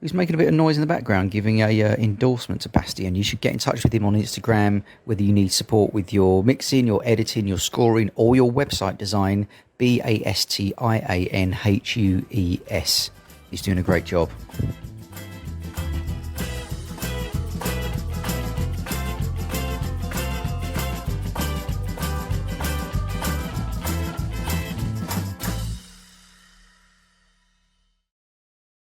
who's making a bit of noise in the background, giving a endorsement to Bastian. You should get in touch with him on Instagram, whether you need support with your mixing, your editing, your scoring, or your website design. Bastianhues. He's doing a great job.